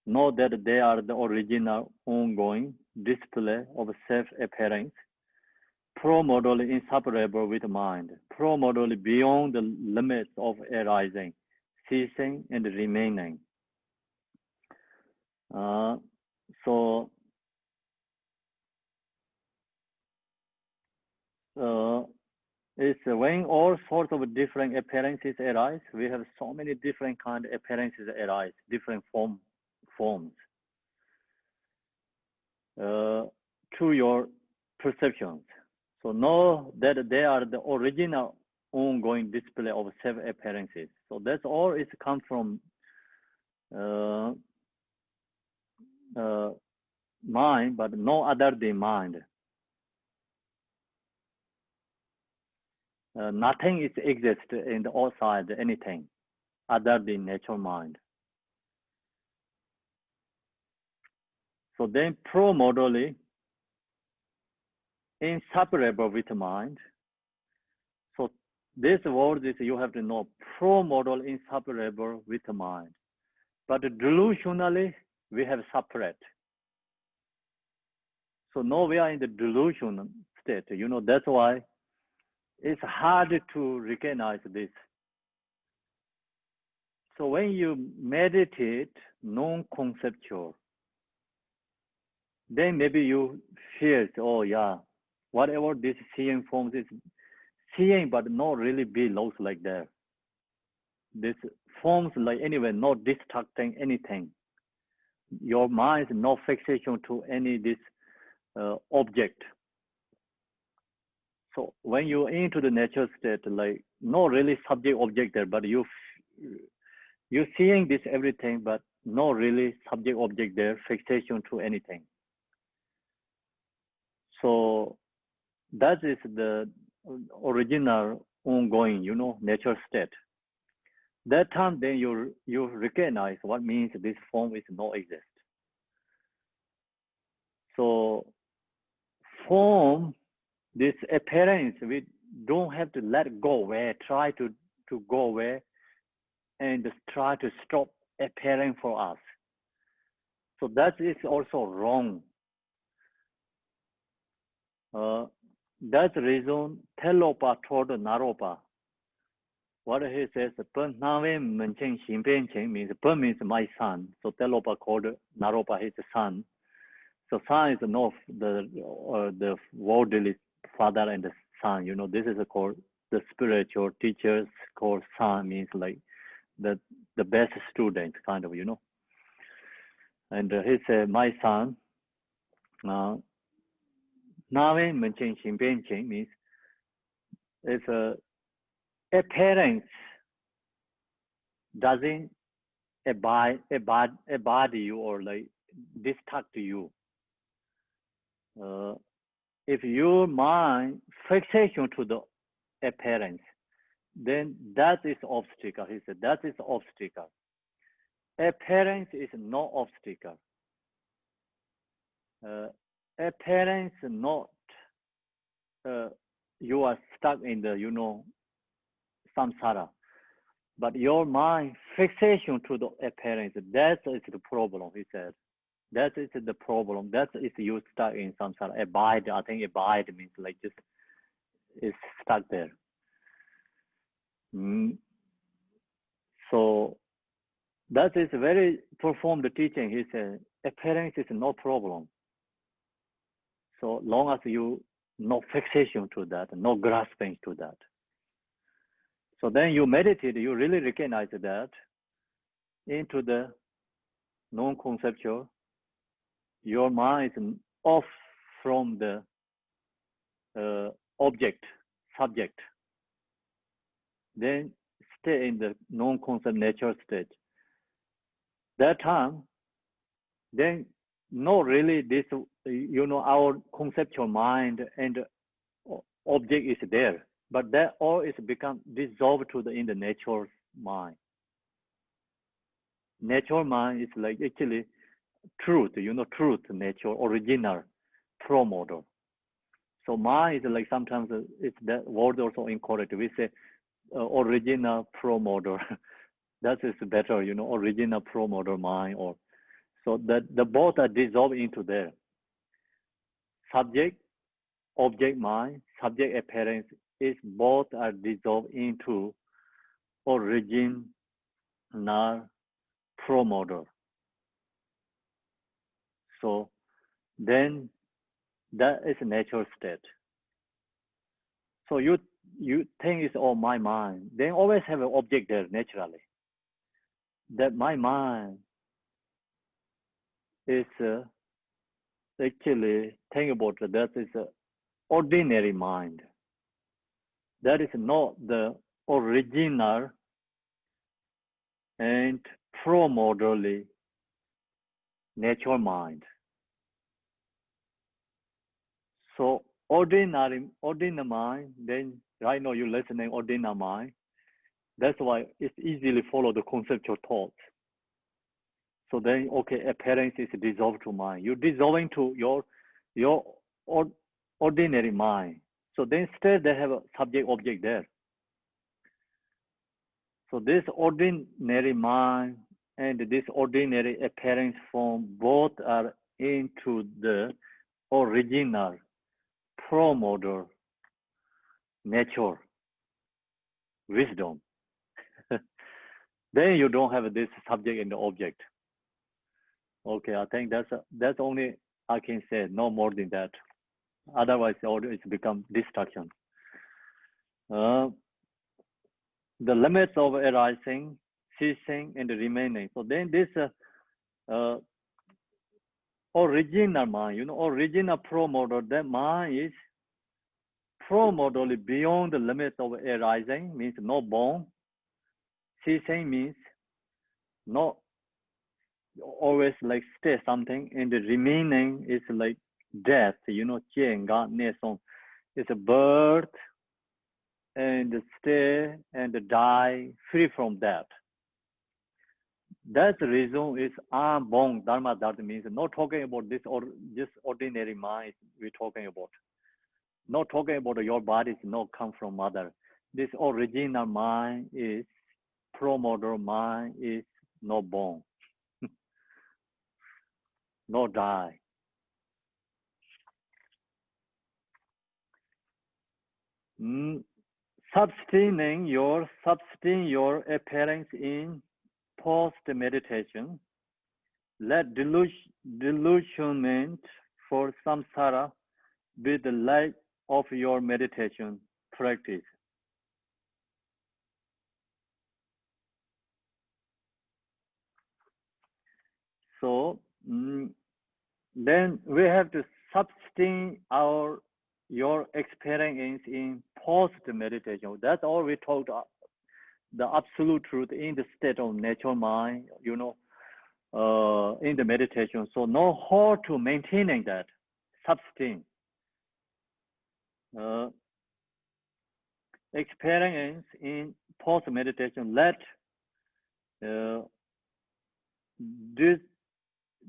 know that they are the original ongoing display of self-appearance, pro-modally inseparable with mind, pro-modally beyond the limits of arising, ceasing, and remaining. It's when all sorts of different appearances arise, we have so many different kind of appearances arise, different forms. To your perceptions. So know that they are the original ongoing display of self-appearances. So that's all it's come from mind, but no other than mind. Nothing is exist in the outside anything other than natural mind. So then pro-modally inseparable with mind. So this word is you have to know pro-modal inseparable with mind. But delusionally, we have separate. So now we are in the delusion state. You know, that's why it's hard to recognize this. So when you meditate non-conceptual, then maybe you feel, oh yeah, whatever this seeing forms is seeing, but not really be lost like that. This forms like anyway, not distracting anything. Your mind is no fixation to any this object. So when you're into the natural state, like no really subject object there, but you're seeing this everything, but no really subject object there, fixation to anything. So that is the original ongoing, you know, natural state. That time, then you recognize what means this form is no exist. So form, this appearance, we don't have to let go away, try to go away and just try to stop appearing for us. So that is also wrong. That's the reason Telopa told Naropa. What he says, means Pen means my son. So Telopa called Naropa his son. So son is not the worldly father and the son. You know, this is called the spiritual teachers called son, means like the best student, kind of, you know. And he said, my son, Nave Menchen Xinbianqing means if appearance doesn't abide you or like distract you. If your mind fixation to the appearance, then that is obstacle. He said that is obstacle. Appearance is no obstacle. Appearance not you are stuck in the, you know, samsara, but your mind fixation to the appearance, that is the problem. He said that is the problem. That is you stuck in samsara. Abide, I think abide means like just is stuck there. So that is very profound teaching. He said appearance is no problem. So long as you no fixation to that, no grasping to that. So then you meditate, you really recognize that into the non-conceptual, your mind is off from the object, subject. Then stay in the non-concept natural state. That time, then no really this, you know, our conceptual mind and object is there, but that all is become dissolved to the in the natural mind. Natural mind is like actually truth, you know, truth, nature, original, pro model. So mind is like sometimes it's that word also incorrect. We say original pro model. That is better, you know, original pro model mind, or so that the both are dissolved into there. Subject, object mind, subject appearance is both are dissolved into original pro model. So then that is a natural state. So you think it's all my mind. Then always have an object there naturally. That my mind is actually think about that is an ordinary mind. That is not the original and pro-modally natural mind. So ordinary mind, then right now you're listening ordinary mind. That's why it's easily follow the conceptual thoughts. So then, okay, appearance is dissolved to mind. You're dissolving to your ordinary mind. So then still they have a subject object there. So this ordinary mind and this ordinary appearance form both are into the original pro-model nature, wisdom. Then you don't have this subject and the object. Okay, I think that's only I can say, no more than that. Otherwise, it's become distraction. The limits of arising, ceasing, and remaining. So then this original mind, you know, original pro-model, that mind is Promotally beyond the limits of arising means no born. Ceasing means not always like stay something, and the remaining is like death, you know, it's a birth and stay and die free from death. That's the reason is unborn dharma. That means not talking about this or just ordinary mind we're talking about. Not talking about your body is not come from mother. This original mind is promoter mind is not born, not die. Substituting your appearance in post meditation. Let delusionment for samsara be the light of your meditation practice. So then we have to sustain your experience in post meditation. That's all we talked about, the absolute truth in the state of natural mind, you know, in the meditation. So know how to maintaining that, sustain. Experience in post meditation. Let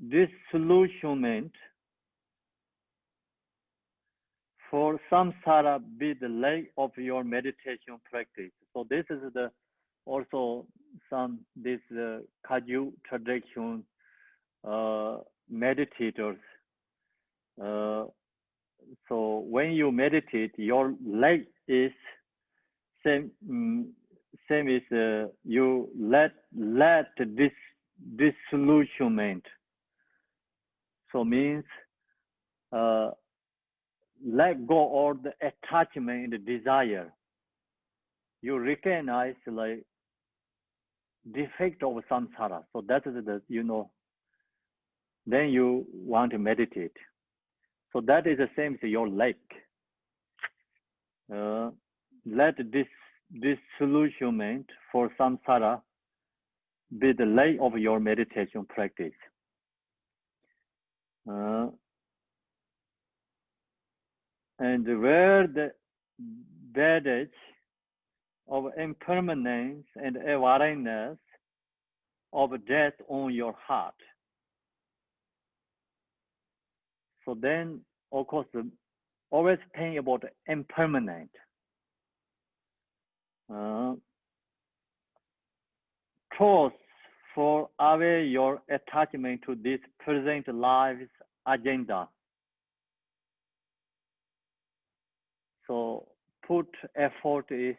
disillusionment for samsara be the light of your meditation practice. So this is the also some this Kagyu tradition meditators. So when you meditate, your light is same as you let this disillusionment. So means let go all the attachment and the desire. You recognize like defect of samsara. So that is the, you know, then you want to meditate. So that is the same as your lake. Let this disillusionment for samsara be the light of your meditation practice. And where the badge of impermanence and awareness of death on your heart. So then, of course, always think about impermanent. Toss for away your attachment to this present life's agenda. So put effort is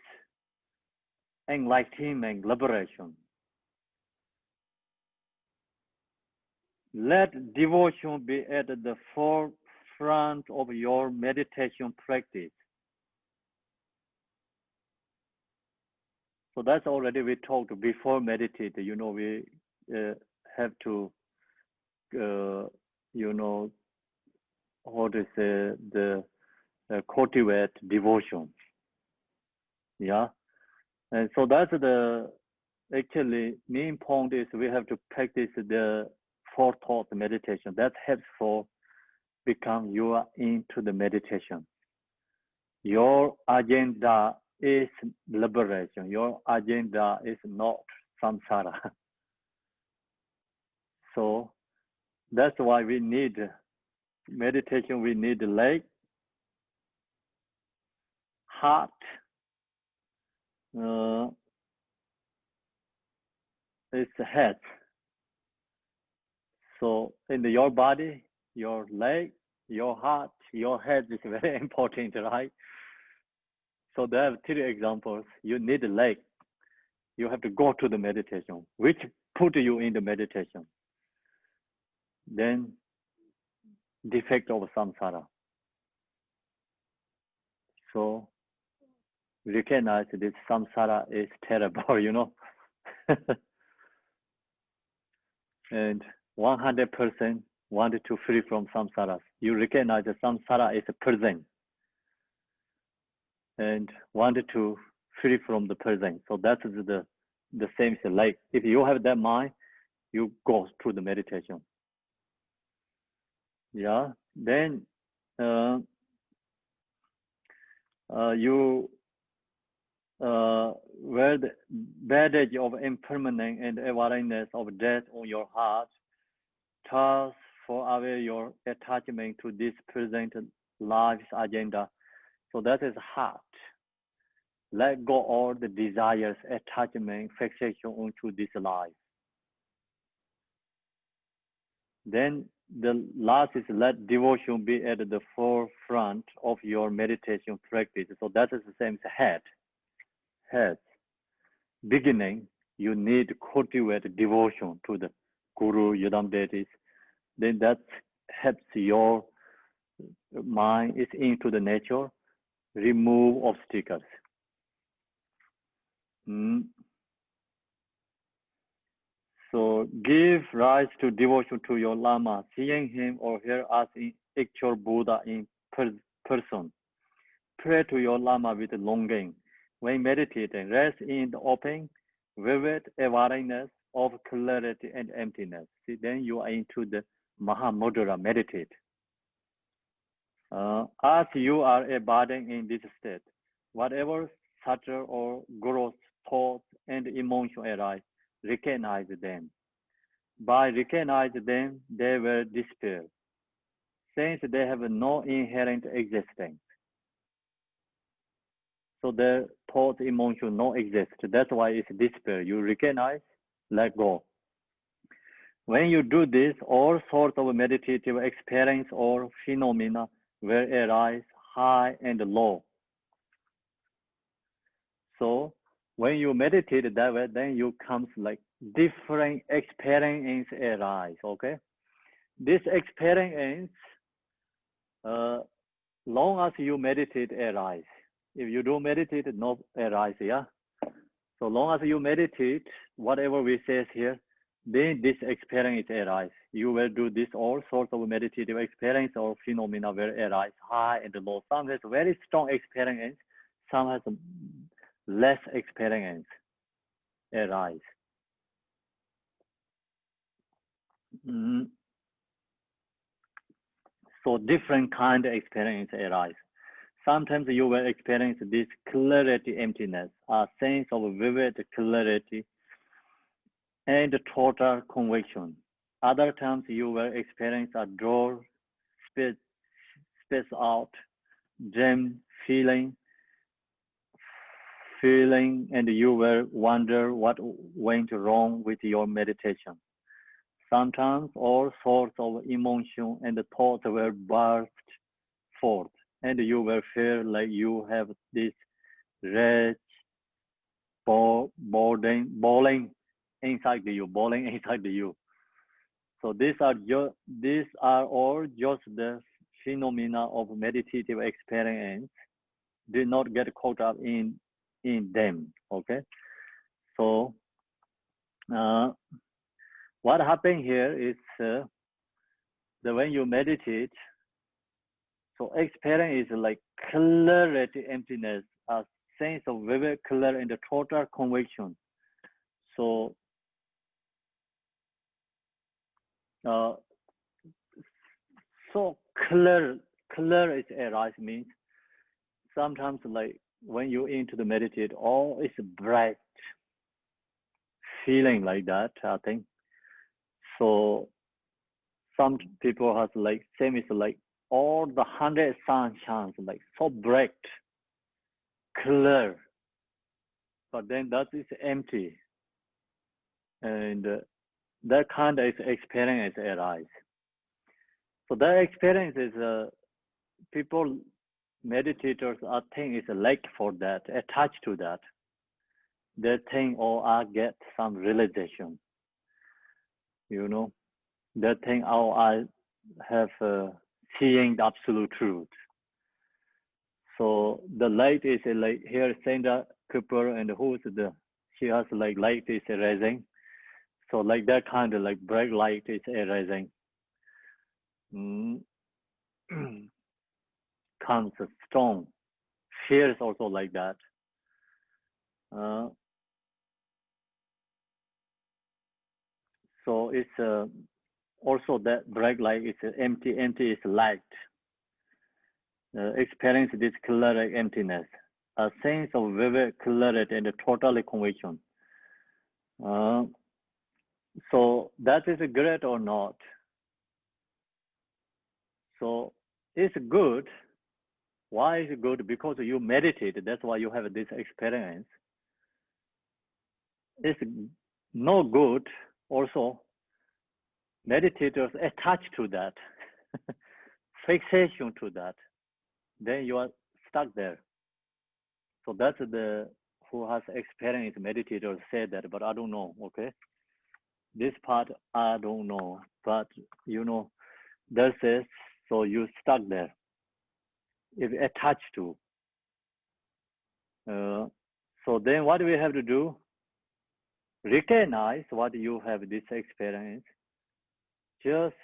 enlightenment, liberation. Let devotion be at the forefront of your meditation practice. So that's already we talked before meditate. You know, we have to, you know, how to say the cultivate devotion. Yeah, and so that's the actually main point is we have to practice the four thought meditation. That helps for become you are into the meditation. Your agenda is liberation. Your agenda is not samsara. So that's why we need meditation. We need leg, heart, it's head. So in your body, your leg, your heart, your head is very important, right? So there are three examples. You need a leg. You have to go to the meditation, which put you in the meditation. Then defect of samsara. So recognize this samsara is terrible, you know. And 100% wanted to free from samsara. You recognize that samsara is a present. and wanted to free from the present. So that's the same thing. Like if you have that mind, you go through the meditation. Yeah. Then you where the bandage of impermanence and awareness of death on your heart, toss for away your attachment to this present life's agenda. So that is heart. Let go all the desires, attachment, fixation onto this life. Then the last is let devotion be at the forefront of your meditation practice. So that is the same as head. Head. Beginning, you need to cultivate devotion to the Guru, Yudam deities. Then that helps your mind is into the nature, remove obstacles. So give rise to devotion to your Lama, seeing him or hear us in actual Buddha in person. Pray to your Lama with longing. When meditating, rest in the open, vivid awareness of clarity and emptiness. See, then you are into the Mahamudra, meditate. As you are abiding in this state, whatever subtle or gross thoughts and emotions arise, recognize them. By recognizing them, they will disappear, since they have no inherent existence. So their thoughts, emotions don't exist. That's why it's disappear. You recognize, let go. When you do this, all sorts of meditative experience or phenomena will arise high and low. So when you meditate that way, then you comes like different experience arise, okay? This experience, long as you meditate, arise. If you don't meditate, no arise, yeah? So long as you meditate, whatever we say here, then this experience arise. You will do this all sorts of meditative experience or phenomena will arise high and low. Some has very strong experience, some has less experience arise. So different kind of experience arise. Sometimes you will experience this clarity, emptiness, a sense of vivid clarity and total conviction. Other times you will experience a dull, space out, dim feeling, and you will wonder what went wrong with your meditation. Sometimes all sorts of emotion and thoughts will burst forth, and you will feel like you have this rage, boiling inside you. So these are all just the phenomena of meditative experience. Do not get caught up in them. Okay. So what happened here is that when you meditate, so experience is like clarity, emptiness, a sense of vivid color and total conviction. So clear is arise means sometimes like when you into the meditate, all is bright feeling like that, I think. So some people has like same is like all the 100 sunshines like so bright, clear, but then that is empty, and that kind of experience arise. So that experience is people, meditators, I think is like for that, attached to that. They think, oh, I get some realization. You know, they think, oh, I have seeing the absolute truth. So the light is like here, Sandra Cooper, and who's she has like light is arising. So like that kind of like bright light is arising. Comes a strong fears also like that. So it's also that bright light is empty is light. Experience this clarity emptiness, a sense of vivid clarity and totally conviction. So that is great or not? So it's good. Why is it good? Because you meditate. That's why you have this experience. It's no good also. Meditators attach to that, fixation to that. Then you are stuck there. So that's the who has experience meditators say that, but I don't know. Okay, this part I don't know, but you know, that says so you stuck there. If attached to. So then what do we have to do? Recognize what you have this experience. Just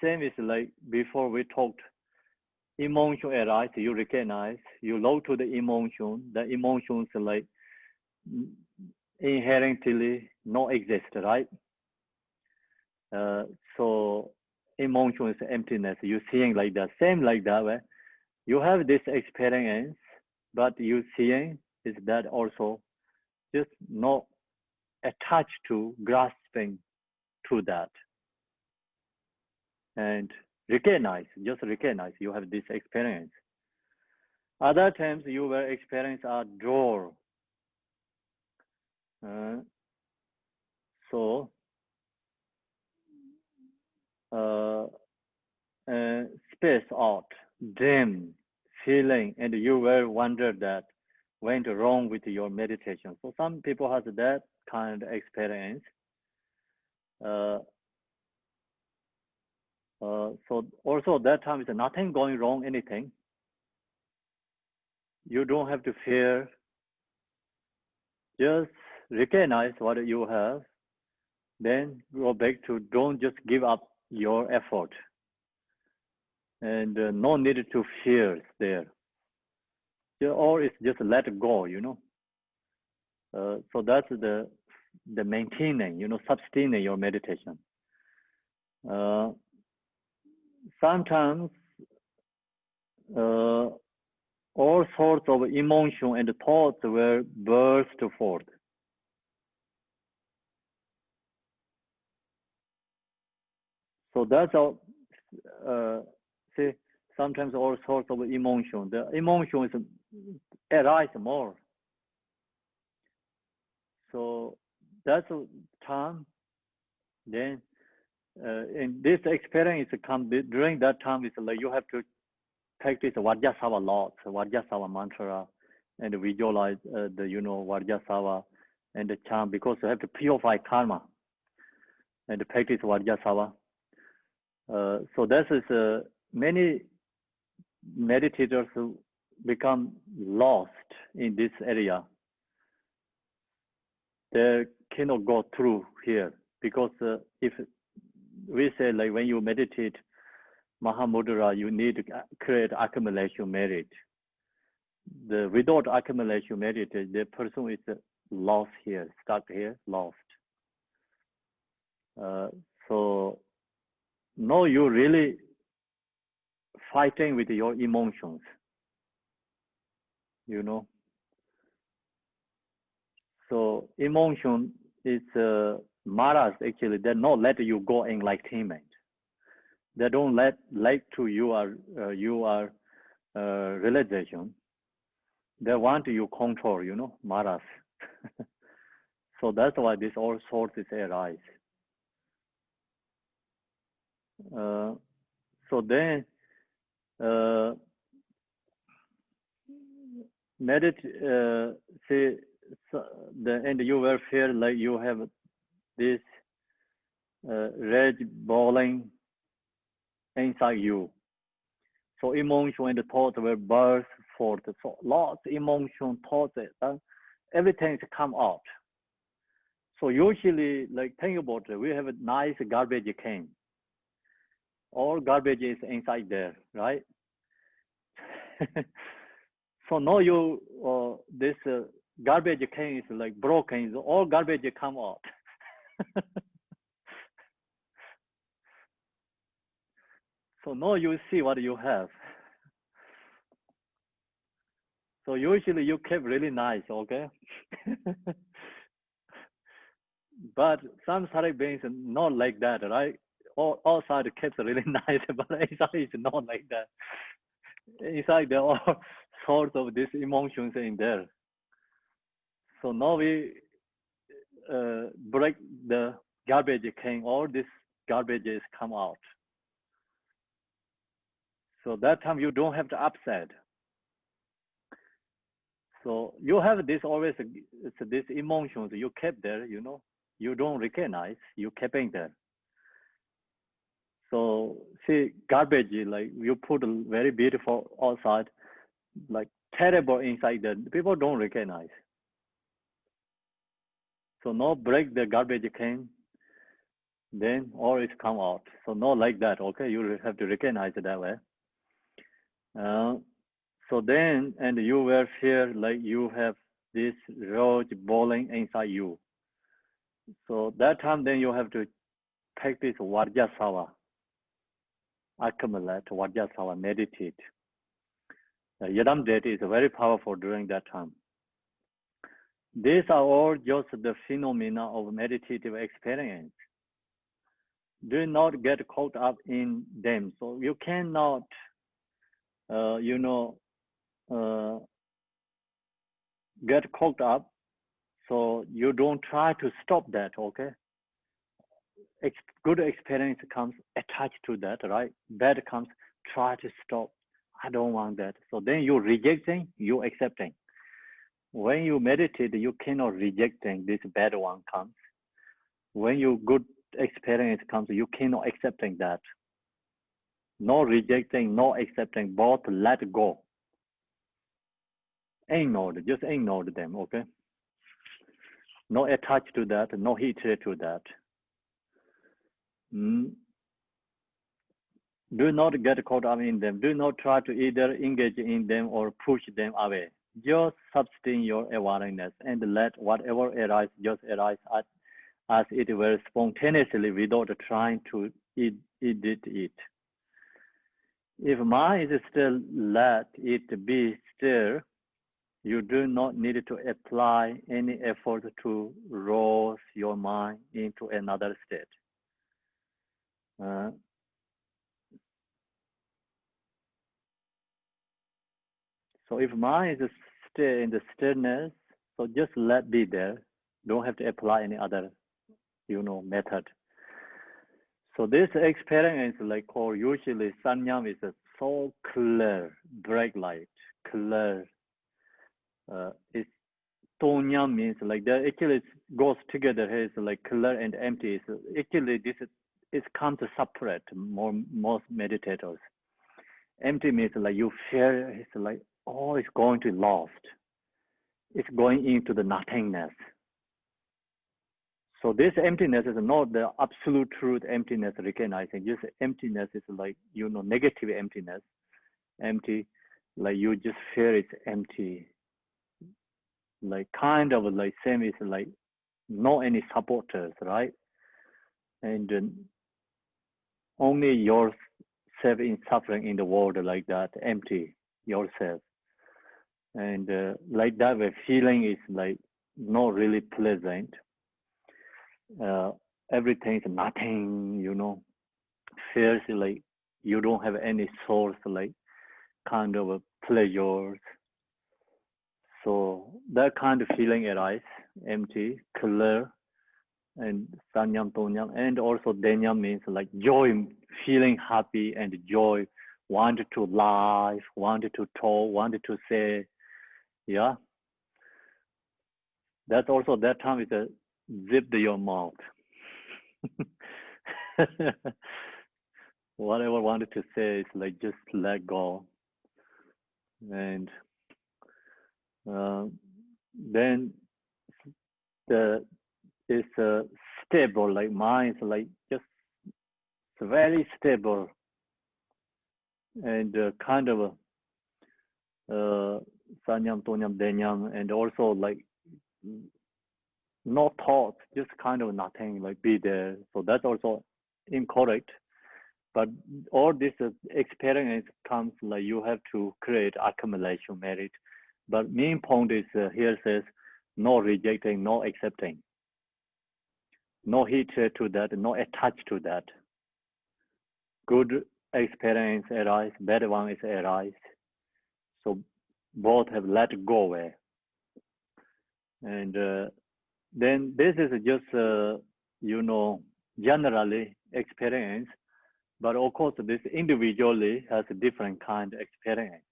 same as like before we talked. Emotion arise, you recognize, you look to the emotion. The emotions like inherently not exist, right? So emotion is emptiness. You seeing like that, same like that way. You have this experience, but you seeing is that also just not attached to grasping to that. And recognize, just recognize you have this experience. Other times you will experience a door. So space out, dim, feeling, and you will wonder that went wrong with your meditation. So some people has that kind of experience. So also that time is nothing going wrong, anything. You don't have to fear. Just recognize what you have. Then go back to don't just give up your effort. And no need to fear there. Or it's just let go, you know. So that's the maintaining, you know, sustaining your meditation. Sometimes all sorts of emotion and thoughts will burst forth. So that's all. See, sometimes all sorts of emotion. The emotions arise more. So that's a time. Then in this experience come during that time, it's like you have to practice Vajrasattva a lot, Vajrasattva mantra, and visualize the Vajrasattva and the chant, because you have to purify karma and practice Vajrasattva. So this is many meditators who become lost in this area. They cannot go through here, because if we say like when you meditate Mahamudra, you need to create accumulation merit. Without accumulation merit, the person is lost here, stuck here, lost. So no, you really fighting with your emotions, you know. So emotion is maras actually. They not let you go enlightenment. They don't like to your realization. They want you control, you know, maras. So that's why this all sources arise. So then meditate, say, and you will feel like you have this rage boiling inside you. So emotion and thought will burst forth. So lots of emotion, thoughts, everything come out. So usually, like think about it, we have a nice garbage can. All garbage is inside there, right? So now you this garbage can is like broken. All garbage come out. So now you see what you have. So usually you keep really nice, okay? But some Saric beings are not like that, right? Outside keeps really nice, but inside is not like that. Inside there are all sorts of these emotions in there. So now we break the garbage can, all this garbage is come out. So that time you don't have to upset. So you have this always, it's this emotions you kept there, you know, you don't recognize, you kept in there. So see, garbage, like you put a very beautiful outside, like terrible inside there, people don't recognize. So now break the garbage can, then all it come out. So not like that, okay? You have to recognize it that way. So then, and you will feel like you have this rose boiling inside you. So that time, then you have to practice Vajrasattva, accumulate Vajrasattva, meditate. Yadam Date is very powerful during that time. These are all just the phenomena of meditative experience. Do not get caught up in them. So you cannot, get caught up. So you don't try to stop that, okay? Good experience comes attached to that, right? Bad comes, try to stop. I don't want that. So then you rejecting, you accepting. When you meditate, you cannot rejecting this bad one comes. When you good experience comes, you cannot accepting that. No rejecting, no accepting, both let go. Ignore, just ignore them, okay? No attached to that, no hatred to that. Do not get caught up in them. Do not try to either engage in them or push them away. Just sustain your awareness and let whatever arises just arise as it were spontaneously without trying to edit it. If mind is still, let it be still. You do not need to apply any effort to rouse your mind into another state. So if mind is stay in the stillness, so just let be there. Don't have to apply any other, method. So this experience, like called usually Sanyam, is so clear, bright light, clear. It's Tonyam means like that. Actually, it goes together. It's like clear and empty. So actually, this is come to separate most meditators. Empty means like you fear. It's like it's going to lost. It's going into the nothingness. So this emptiness is not the absolute truth emptiness recognizing. Just emptiness is like, negative emptiness. Empty, like you just feel it's empty. Like kind of like same is like no any supporters, right? And only yourself in suffering in the world like that, empty yourself. And like that way feeling is like not really pleasant. Everything is nothing, feels like you don't have any source, like kind of a pleasures. So that kind of feeling arises, empty, clear, and Sanyam, Tonyam, and also Denyam means like joy, feeling happy and joy, wanted to laugh, wanted to talk, wanted to say, yeah. That's also that time is a zip your mouth. Whatever wanted to say is like just let go. And then it's stable, like mind is like just very stable and kind of Sanyam, Tonyam, Denyam, and also like no thoughts, just kind of nothing, like be there. So that's also incorrect. But all this experience comes like you have to create accumulation merit. But main point is here says no rejecting, no accepting, no hatred to that, no attached to that. Good experience arise, bad one is arise. So both have let go away. And then this is just, generally experience, but of course this individually has a different kind of experience.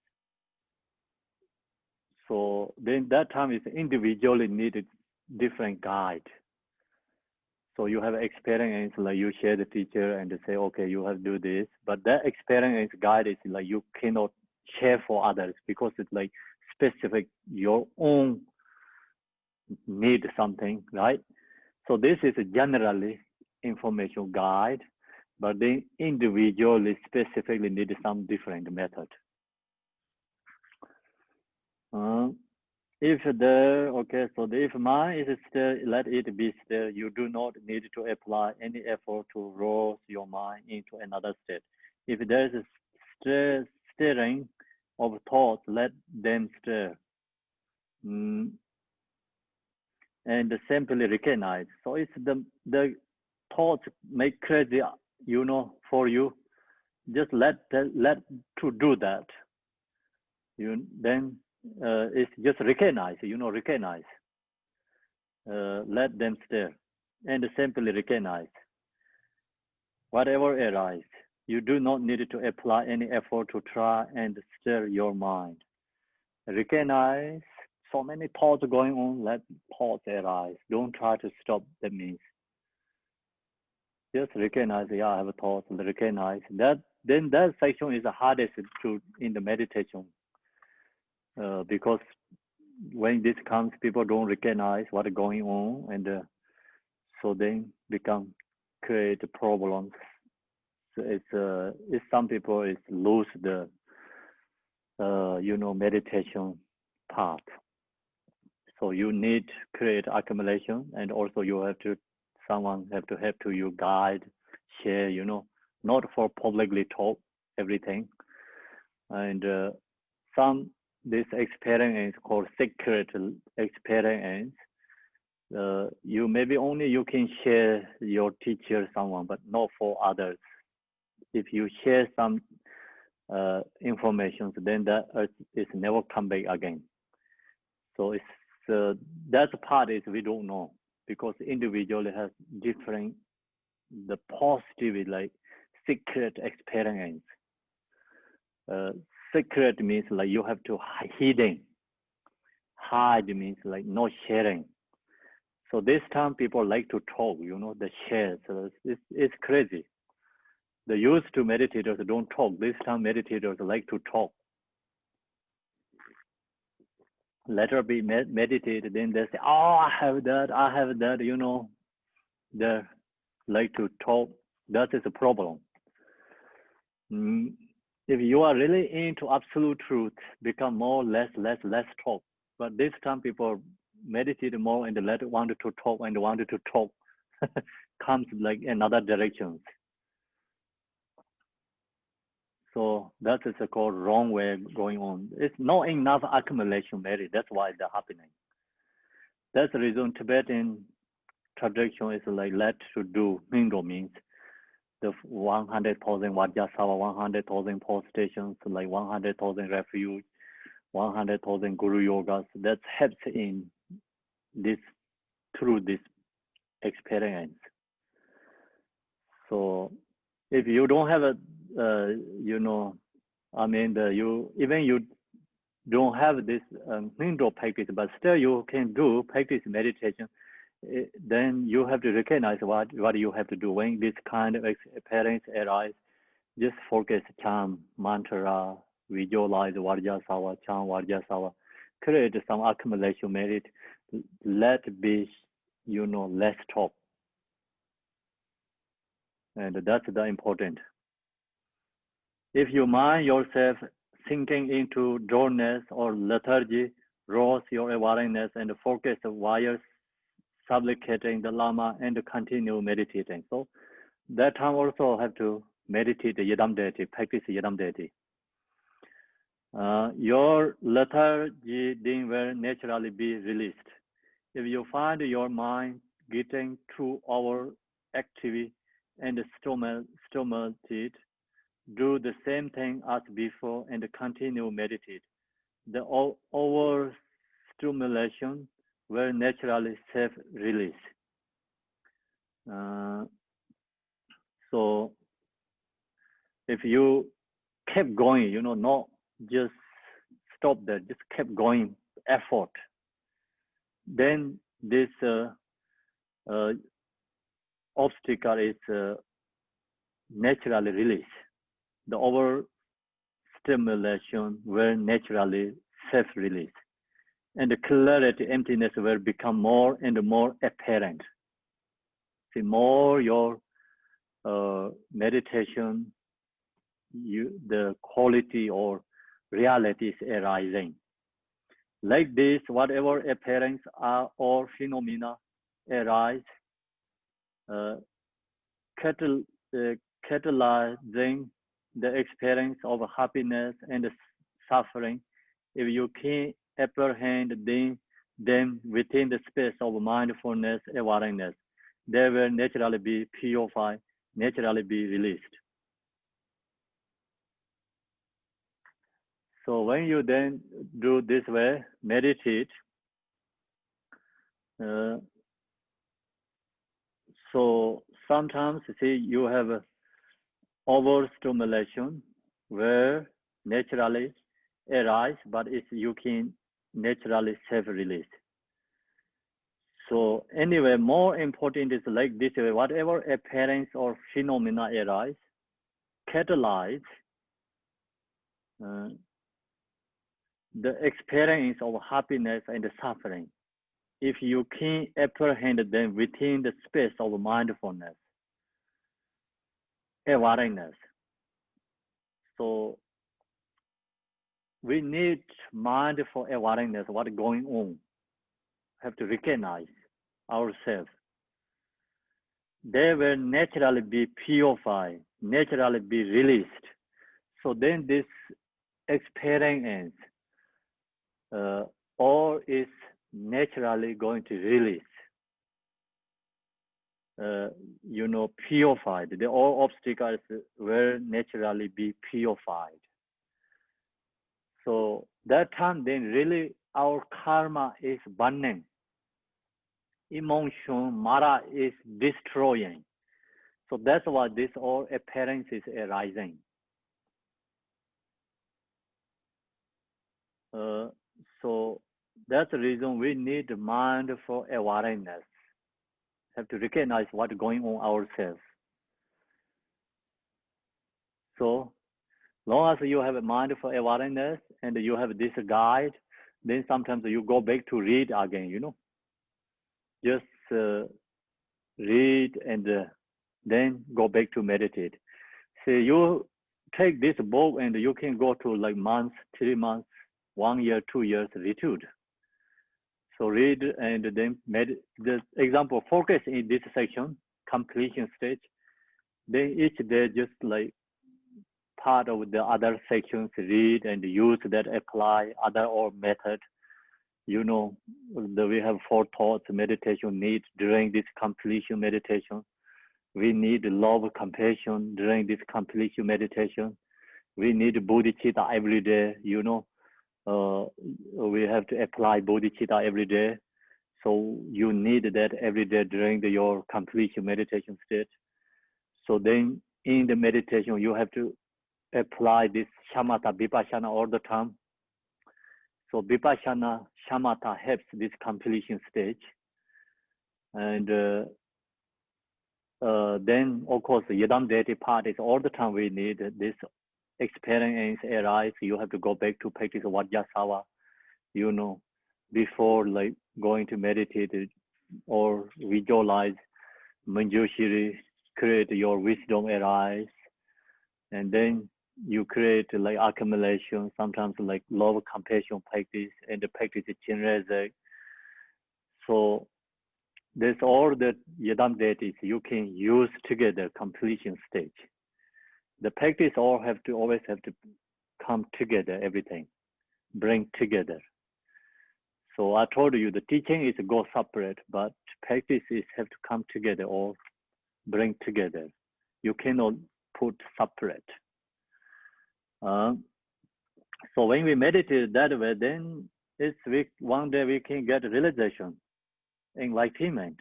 So then that time is individually needed different guide. So you have experience, like you share the teacher and they say, okay, you have to do this, but that experience guide is like you cannot share for others because it's like specific, your own need something, right? So this is a generally information guide, but they individually specifically need some different method. If if mind is still, let it be still. You do not need to apply any effort to roll your mind into another state. If there is a stirring of thoughts, let them stir. And simply recognize. So it's the thoughts make crazy, for you. Just let to do that. Then it's just recognize. Recognize. Let them stir, and simply recognize. Whatever arises, you do not need to apply any effort to try and stir your mind. Recognize. So many thoughts going on, let thoughts arise. Don't try to stop the means. Just recognize, I have a thought, recognize. Then that section is the hardest in the meditation. Because when this comes, people don't recognize what's going on, and so they create problems. So it's some people lose the meditation part. So you need to create accumulation, and also someone have to help you guide, share, not for publicly talk everything. And this experience called secret experience, you maybe only you can share your teacher, someone, but not for others. If you share some information, then that is never come back again. So it's that part is we don't know, because individual has different, the positive like secret experience. Secret means like you have to hidden. Hide means like not sharing. So this time people like to talk, the share. So it's crazy. The used to meditators don't talk. This time meditators like to talk. Let her be meditated, then they say, oh, I have that, they like to talk. That is a problem. If you are really into absolute truth, become more, less talk. But this time people meditate more and wanted to talk comes like another directions. So that is called wrong way going on. It's not enough accumulation merit. That's why it's happening. That's the reason Tibetan tradition is like let to do. Mingo means the 100,000 Vajrasattva, 100,000 post stations, like 100,000 refuge, 100,000 guru yogas. That helps in this through this experience. So if you don't have a you don't have this Hindu practice, but still you can do practice meditation. Then you have to recognize what you have to do when this kind of experience arises. Just focus, chant, mantra, visualize Vajrasattva, chant Vajrasattva, create some accumulation merit. Let be, less talk. And that's the important. If you mind yourself sinking into dryness or lethargy, rouse your awareness and focus while supplicating the Lama and continue meditating. So that time also have to meditate Yidam deity, practice Yidam deity. Your lethargy then will naturally be released. If you find your mind getting too overactive and stimulated, do the same thing as before and continue meditate. The overstimulation will naturally self-release. So if you kept going, not just stop there, just kept going effort, then this obstacle is naturally released. The overstimulation will naturally self-release. And the clarity, emptiness will become more and more apparent. The more your meditation, the quality or reality is arising. Like this, whatever appearance or phenomena arise, catalyzing the experience of happiness and suffering. If you can apprehend them within the space of mindfulness awareness, they will naturally be purified, naturally be released. So when you then do this way, meditate, so sometimes see you have overstimulation where naturally arise, but you can naturally self-release. So anyway, more important is like this way, whatever appearance or phenomena arise, catalyze the experience of happiness and suffering. If you can apprehend them within the space of mindfulness, awareness. So we need mindful awareness, what's going on. Have to recognize ourselves. They will naturally be purified, naturally be released. So then this experience all is naturally going to release, purified. The all obstacles will naturally be purified. So that time then really our karma is burning. Emotion, Mara is destroying. So that's why this all appearance is arising. So that's the reason we need mindful awareness. Have to recognize what's going on ourselves. So long as you have a mindful awareness and you have this guide, then sometimes you go back to read again, Just read and then go back to meditate. So you take this book and you can go to like months, 3 months, 1 year, 2 years retreat. So read and then the example, focus in this section, completion stage. Then each day just like part of the other sections, read and use that, apply other or method. We have 4 thoughts meditation need during this completion meditation. We need love, compassion during this completion meditation. We need bodhicitta every day, we have to apply bodhicitta every day. So you need that every day during your completion meditation state. So then in the meditation, you have to apply this shamatha, vipassana all the time. So vipassana, shamatha helps this completion stage. And then, of course, the Yidam deity part is all the time we need this experience arise. You have to go back to practice Vajrasattva, before like going to meditate or visualize Manjushri, create your wisdom arise. And then you create like accumulation, sometimes like love compassion practice, and the practice chenrezig. So there's all the yidam deities you can use together completion stage. The practice always have to come together, everything, bring together. So I told you the teaching is go separate, but practice is have to come together or bring together. You cannot put separate. So when we meditate that way, then one day we can get realization, enlightenment.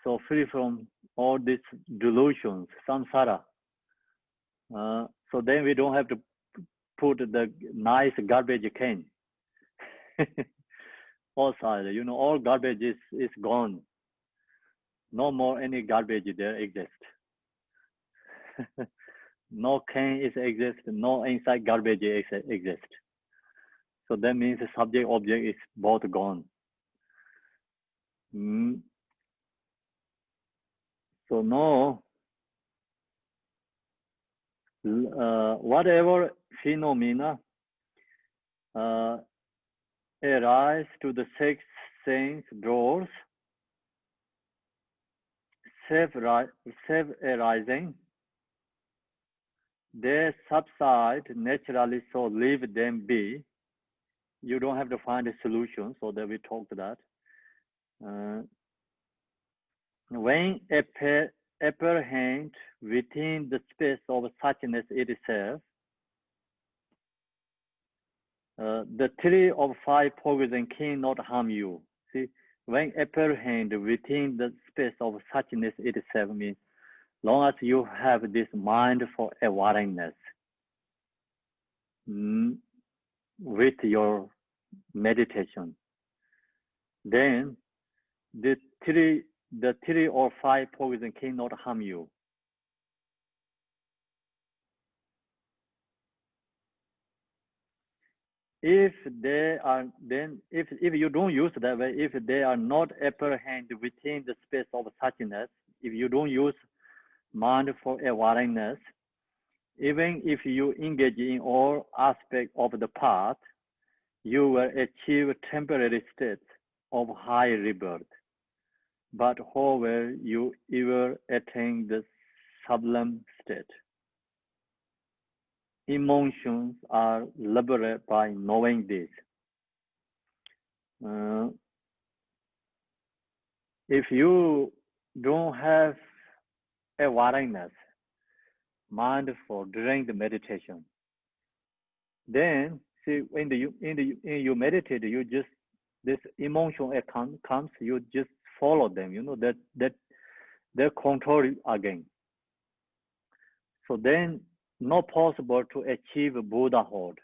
So free from all these delusions, samsara. So then we don't have to put the nice garbage can outside. You know, all garbage is gone. No more any garbage there exists. No can exist, no inside garbage exist. So that means the subject object is both gone. So no, whatever phenomena arise to the six sense doors, self-arising, they subside naturally, so leave them be. You don't have to find a solution, so that we talked that. When apprehend within the space of suchness itself, the 3 of 5 poison cannot harm you. See, when apprehend within the space of suchness itself means long as you have this mindful awareness with your meditation, then the 3 or 5 poison cannot harm you. If they are, then if you don't use that way, if they are not apprehend within the space of suchness, if you don't use mindful awareness, even if you engage in all aspects of the path, you will achieve temporary states of high rebirth. But how will you ever attain the sublime state? Emotions are liberated by knowing this. If you don't have awareness, mindful during the meditation, then see when you meditate, you just this emotion comes, you just follow them. You know that they control again. So then not possible to achieve Buddhahood.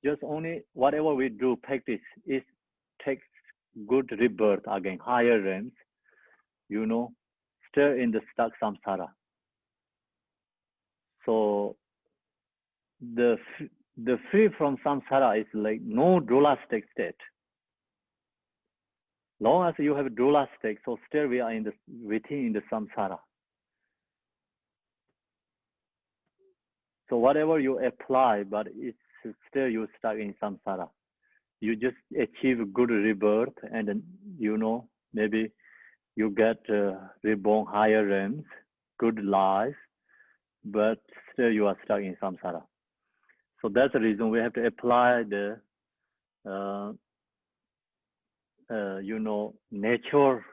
Just only whatever we do practice is takes good rebirth again, higher realms, you know, still in the stuck samsara. So the free from samsara is like no dualistic state. Long as you have dualistic, so still we are within the samsara. So whatever you apply, but it's still you stuck in samsara. You just achieve good rebirth, and then, you know, maybe you get reborn higher realms, good life, but still you are stuck in samsara. So that's the reason we have to apply the, you know, nature,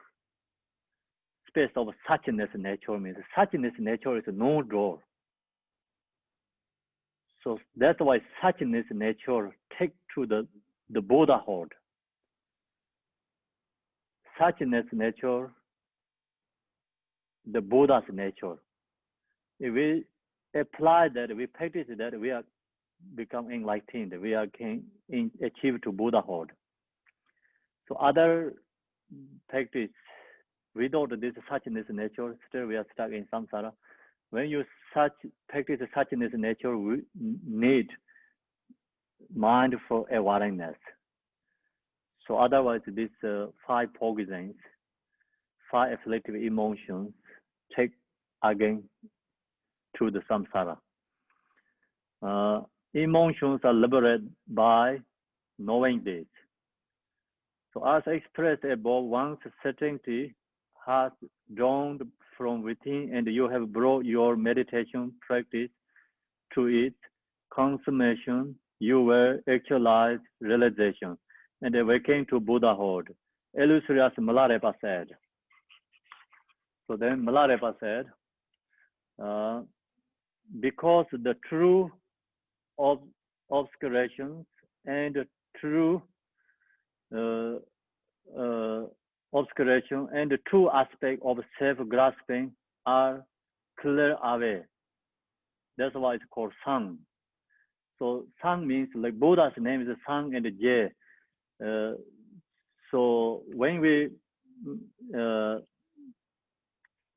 space of suchness nature means suchness nature is no door. So that's why suchness nature take to the Buddhahood. Suchness nature, the Buddha's nature. If we apply that, we practice that, we are become enlightened. We are can achieve to Buddhahood. So other practice without this suchness nature, still we are stuck in samsara. When you practice suchness nature, we need mindful awareness. So otherwise, these 5 poisons, 5 afflictive emotions take again to the samsara. Emotions are liberated by knowing this. So as expressed above, one's certainty has dawned from within, and you have brought your meditation practice to its consummation. You will actualize realization and awaken to Buddhahood. Illustrious Milarepa said. So then Milarepa said, because the true obscurations and true obscuration and the true aspect of self-grasping are clear away. That's why it's called Sang. So Sang means like Buddha's name is Sang and Je. So when we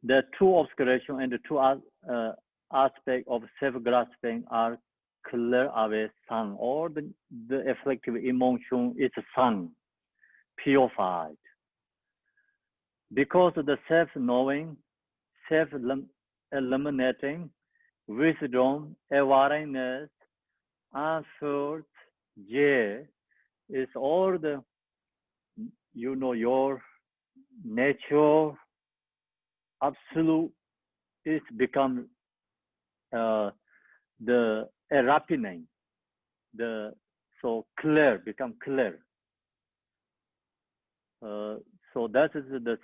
the true obscuration and the true aspect of self-grasping are clear away Sang, or the afflictive emotion is Sang, purified. Because the self-knowing, self-eliminating, wisdom, awareness, answered, J is all the, your nature, absolute, is become the rappening, so clear, become clear. So that is the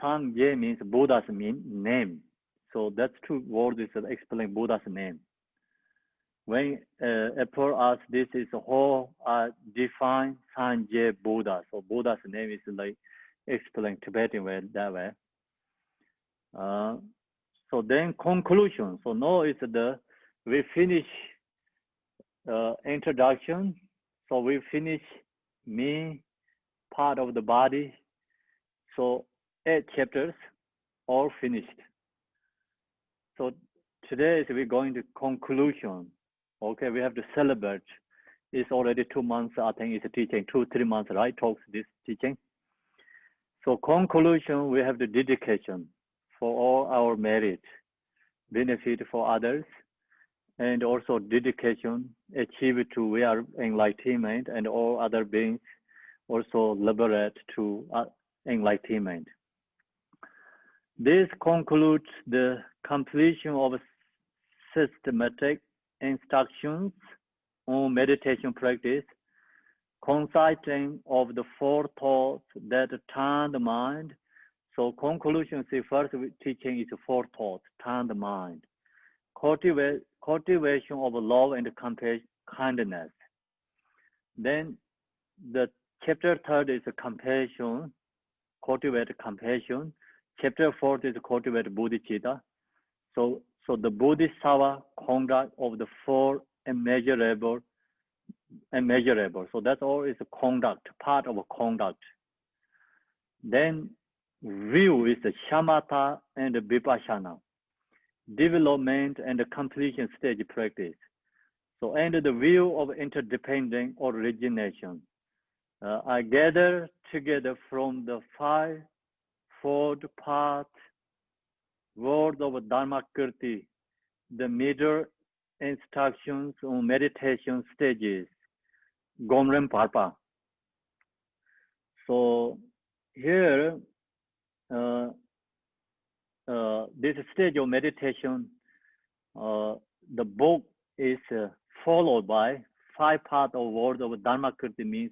Sang Je means Buddha's name. So that's two words is explain Buddha's name. When Apple asks this is how I define Sang Je Buddha. So Buddha's name is like explained Tibetan way that way. So then conclusion. So now is we finish introduction. So we finish me, part of the body. So 8 chapters all finished. So today we're going to conclusion. Okay, we have to celebrate. It's already 2 months, I think it's a teaching, 2-3 months, right? Talks this teaching. So conclusion, we have the dedication for all our merit, benefit for others, and also dedication achieved to we are enlightenment and all other beings also liberate to enlightenment. This concludes the completion of systematic instructions on meditation practice, consisting of the 4 thoughts that turn the mind. So conclusion, see, first teaching is 4 thoughts, turn the mind. Cultivation of love and kindness. Then the chapter 3 is compassion, cultivate compassion. Chapter 4 is cultivate bodhicitta. So the bodhisattva conduct of the 4 immeasurable. So that's all is a conduct, part of a conduct. Then view is the shamatha and the vipassana, development and the completion stage practice. So and the view of interdependent origination. I gather together from the 5-fold path, word of Dharmakirti, the middle instructions on meditation stages, Gomren Parpa. So here, this stage of meditation, the book is followed by 5 parts of word of Dharmakirti, means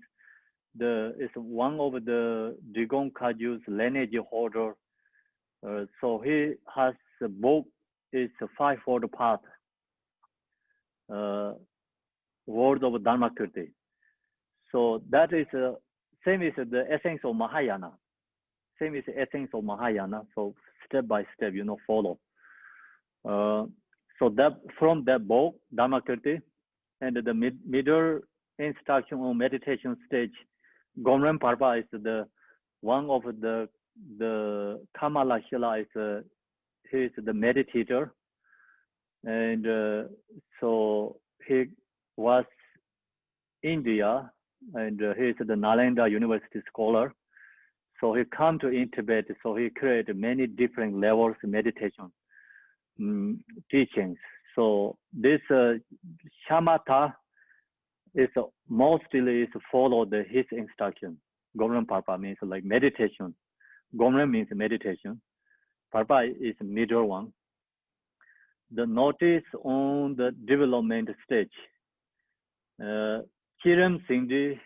is one of the Drigong Khaju's lineage holder. So he has a book is a 5-fold path, word of Dharmakirti. So that is same as the essence of Mahayana. Same as the essence of Mahayana. So step by step, follow. So that from that book, Dharmakirti, and the middle instruction on meditation stage, Gomren Parpa is the one of the Kamala Shila is he is the meditator, and so he was India, and he is the Nalanda University scholar. So he come to in Tibet, so he created many different levels of meditation teachings. So this shamatha is mostly is follow his instruction. Gomram Parpa means like meditation. Gomram means meditation. Parpa is middle one. The notice on the development stage. Chiram Sindhi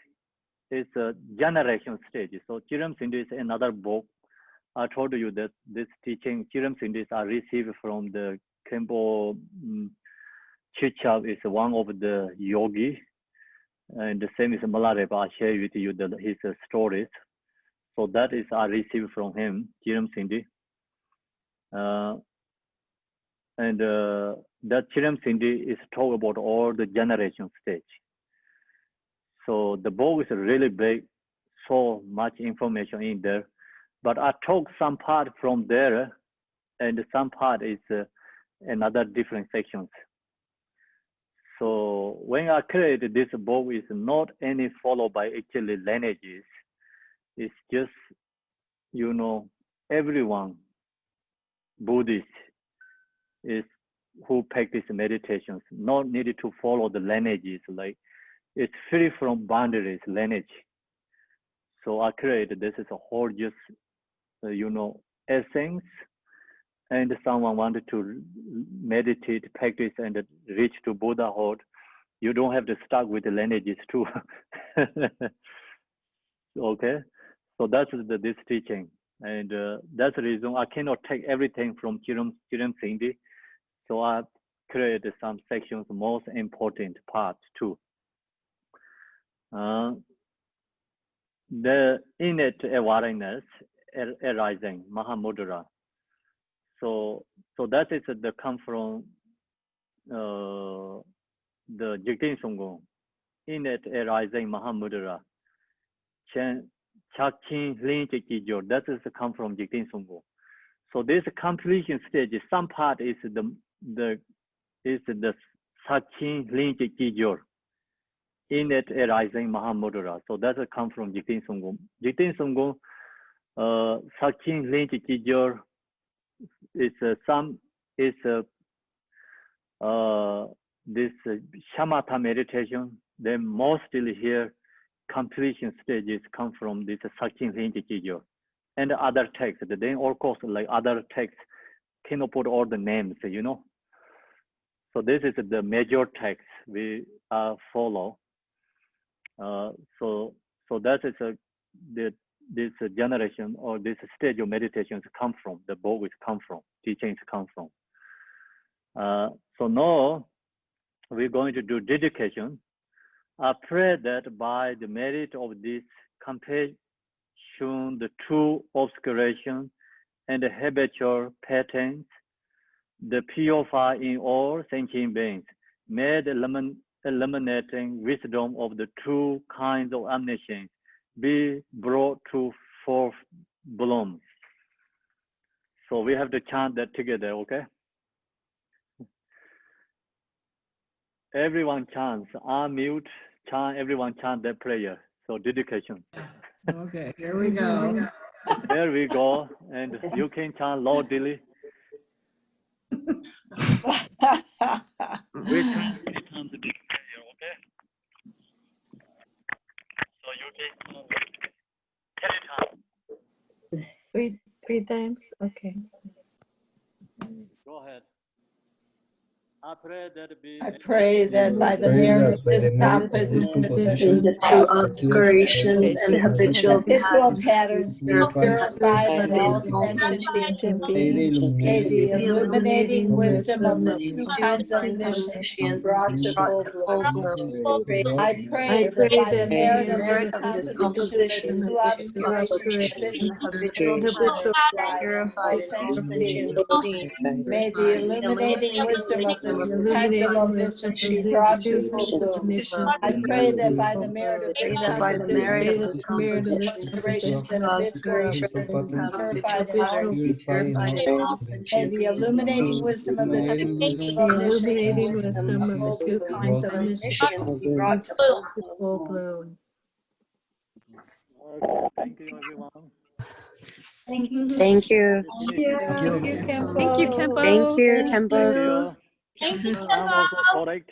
is a generation stage. So Chiram Sindhi is another book. I told you that this teaching, Chiram Sindhis are received from the Khenpo Chichab is one of the yogi. And the same is Malarepa. I share with you his stories. So that is I received from him, Chiram Sindhi. And that Chiram Sindhi is talk about all the generation stage. So the book is really big, so much information in there. But I took some part from there, and some part is another different sections. So when I created this book, is not any followed by actually lineages. It's just, you know, everyone, Buddhist, is who practice meditations, not needed to follow the lineages. Like it's free from boundaries, lineage. So I created this is a whole just, you know, essence. And someone wanted to meditate, practice, and reach to Buddhahood. You don't have to stuck with the lineages too. Okay, so that's this teaching, and that's the reason I cannot take everything from Chiram Sindhi. So I created some sections, most important parts too. The innate awareness arising, Mahamudra. So that is the come from the Jigten Sunggung, innate arising Mahamudra. Chakchin Lin Chikijor, that is come from Jigten Sunggung. So this completion stage, some part is the Chakchin Lin Chikijor, innate arising Mahamudra. So that come from Jigten Sunggung. Jigten Sunggung, Chakchin Lin Chikijor. It's this shamatha meditation. Then mostly here completion stages come from this Sakchin Lingji Kijor and other texts. Then of course like other texts cannot put all the names, you know. So this is the major text we follow. So that is this generation or this stage of meditations come from, the book is come from, teachings come from. So now we're going to do dedication. I pray that by the merit of this compassion, the true obscuration and the habitual patterns, the purify in all thinking beings, made eliminating wisdom of the two kinds of omniscience, be brought to forth bloom. So we have to chant that together, okay? Everyone chants, unmute, chant, everyone chant that prayer. So dedication. Okay, here we go. There we go. And you can chant loudly. We chant the big prayer, okay? So you can chant 10 times. Three times? Okay. Go ahead. I pray that by the merit of this composition, the two obscurations and habitual patterns be purified in all sentient beings. May the illuminating wisdom of the two kinds of omniscience be brought to full bloom. I pray that by the merit of this composition, the two obscurations and habitual purified in all sentient beings. May the illuminating wisdom of the two kinds of omniscience be brought to full bloom. I pray that by the merit of this composition and habitual purified in all sentient beings. May the illuminating wisdom of the two kinds of omniscience be brought to full bloom. Thank you, everyone. Thank you. Thank you, Kempo. Thank you, Kempo. Thank you. Thank you, I'm also Kimpo. correct.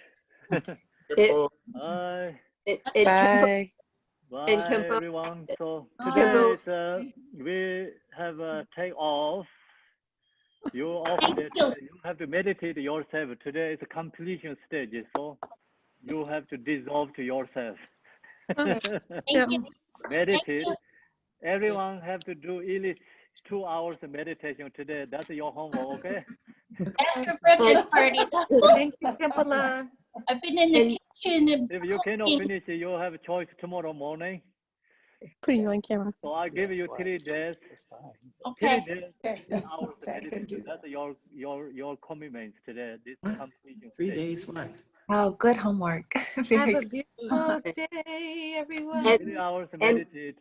Kimpo. Bye. And Kimpo, Bye. Bye, Kimpo- everyone. So Kimpo- today is, we have a take off. You off Thank there you. today. You have to meditate yourself. Today is a completion stage, so you have to dissolve to yourself. Thank you. Meditate. Everyone have to do at least 2 hours of meditation today. That's your homework, okay? That's your birthday party. Thank you, Kimpala. I've been in the kitchen and If you cannot finish, you have a choice tomorrow morning. Putting you on camera. So I give you 3 days. 3 okay. days, 10 hours of meditation. That's your commitment today. This completion 3 stage. days what? Oh, good homework. Have Very a good. beautiful day, everyone. And- 3 hours of and- meditate.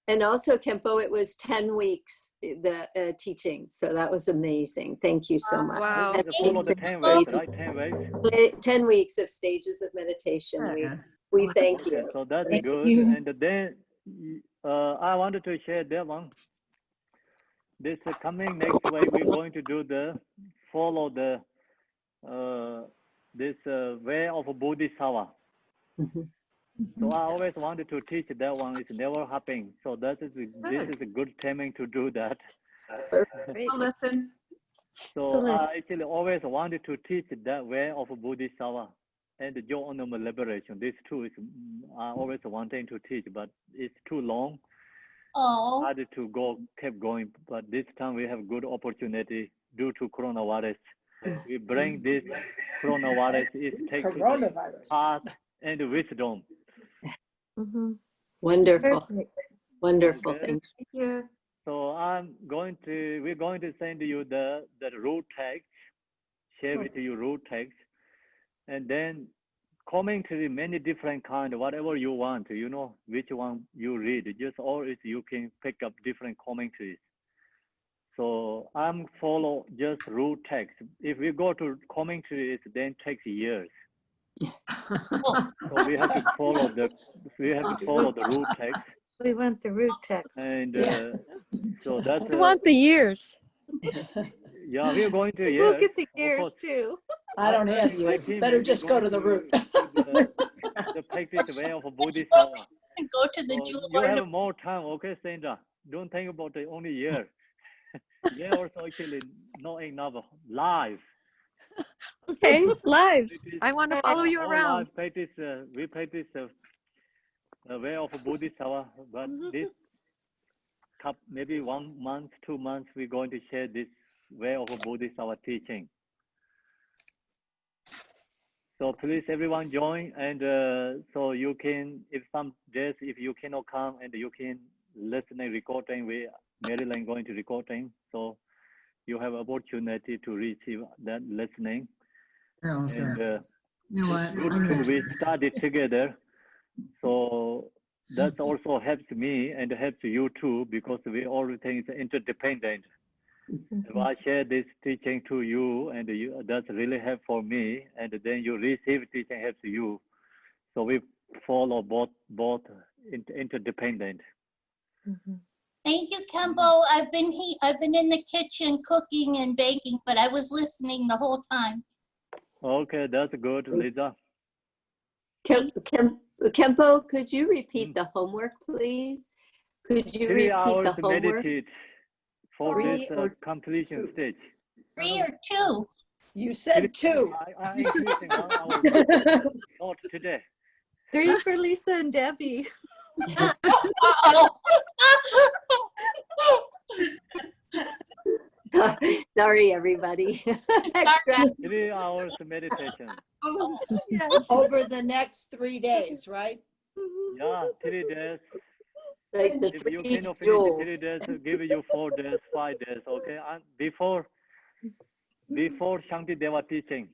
And also, Kempo, it was 10 weeks, the teaching. So that was amazing. Thank you so much. Wow. And Follow the it's 10 ways, right? 10 ways. 10 weeks of stages of meditation. Yeah. We thank Okay, you. so that's Thank good. you. And then I wanted to share that one. This coming next week, we're going to do follow the this way of Bodhisattva. Mhm. So I always wanted to teach that one. It's never happening. So this is a good timing to do that. Listen. So I actually always wanted to teach that way of Bodhisattva and the joy of liberation. These two is I always wanting to teach, but it's too long. Oh, Hard to keep going. But this time we have good opportunity due to coronavirus. We bring this coronavirus is take to the heart and wisdom. Mm-hmm. Wonderful. Perfect. Wonderful. Okay. Thank Thank you. So we're going to send you the root text, share with you root text, and then commentary many different kind, whatever you want, which one you read, or you can pick up different commentaries. So I'm follow just root text. If we go to commentaries, then takes years. So we have to follow the root text. We want the root text. And so that's We want the years. yeah, we're going to We'll years. get the Of years course. too. I don't have My you. team Better is just go going to the root. the practice way of Bodhisattva. and go to the So you jeweler. have more time, okay, Sandra? Don't think about the only year. Yeah, also actually not enough live. Okay, lives. Practice- I want to follow you all around. live practice, we practice the way of Bodhisattva, but this maybe 1 month, 2 months, we're going to share this way of Bodhisattva teaching. So please, everyone join, and so you can, if some days, if you cannot come, and you can listen and recording, Maryland going to recording, so you have opportunity to receive that listening. Yeah, And you know what? good to we study together. So that also helps me and helps you too, because we all think it's interdependent. If I share this teaching to you, and that's really help for me, and then you receive teaching helps you. So we follow both interdependent. Mm-hmm. Thank you, Kempo. I've been in the kitchen cooking and baking, but I was listening the whole time. Okay, that's good, Lisa. Kempo, could you repeat the homework, please? Could you 3 repeat hours the homework? meditate for this completion stage. 3 or 2? You said 2. I'm increasing 1 hour. Not today. 3 for Lisa and Debbie. Uh-oh. Sorry, everybody. 3 hours meditation. Oh, yes. Over the next 3 days, right? Yeah, 3 days. Like the If you 3 cannot finish 3 jewels. days, I'll give you 4 days, 5 days, okay? And before Shanti Deva teaching.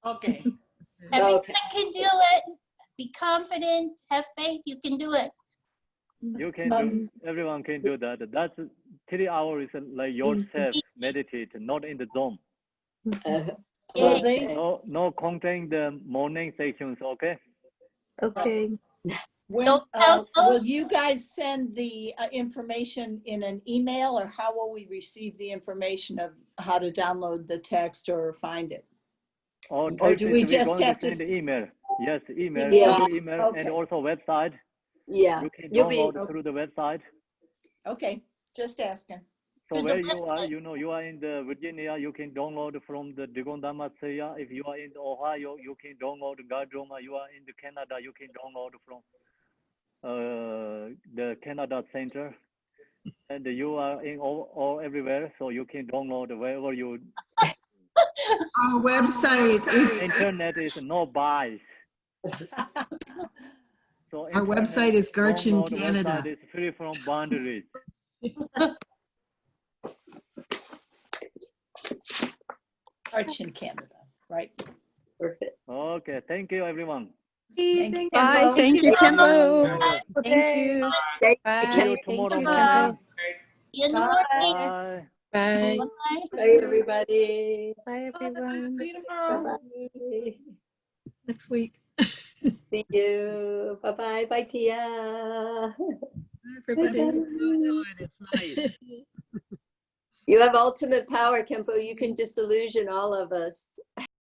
Okay. Everyone can do it. Be confident. Have faith. You can do it. You can do, everyone can do that. That's 3 hours like yourself meditate, not in the Zoom. Well, they, No counting the morning sections, okay? Okay. when, Don't tell will those- you guys send the information in an email, or how will we receive the information of how to download the text or find it? Or Or text do it, we we're just going have to to send s- the email. Yes, email, Email. through email, Okay. and also website. Yeah, You can you'll be, download through the website. Okay, just asking. So To the where you are, website. you are in the Virginia, you can download from the Digondama Seya. If you are in Ohio, you can download Gardroma. You are in the Canada, you can download from the Canada Center. And you are in all everywhere, so you can download wherever you. Our website is, Internet is no buys. So our website is Garchin download Canada. website is free from boundaries. Arch in Canada, right? perfect. Okay, thank you, everyone. Thank you, Bye. Kimbo. Thank you, Kimbo. Okay, Thank you. Thank you, Bye. see you Thank tomorrow you, morning. Kimbo. Good morning. Bye. Bye. Bye. Bye, everybody. Bye, everyone. Bye-bye. Next week. See you. Bye-bye. Bye, Tia. Everybody. It's nice. You have ultimate power, Kempo. You can disillusion all of us.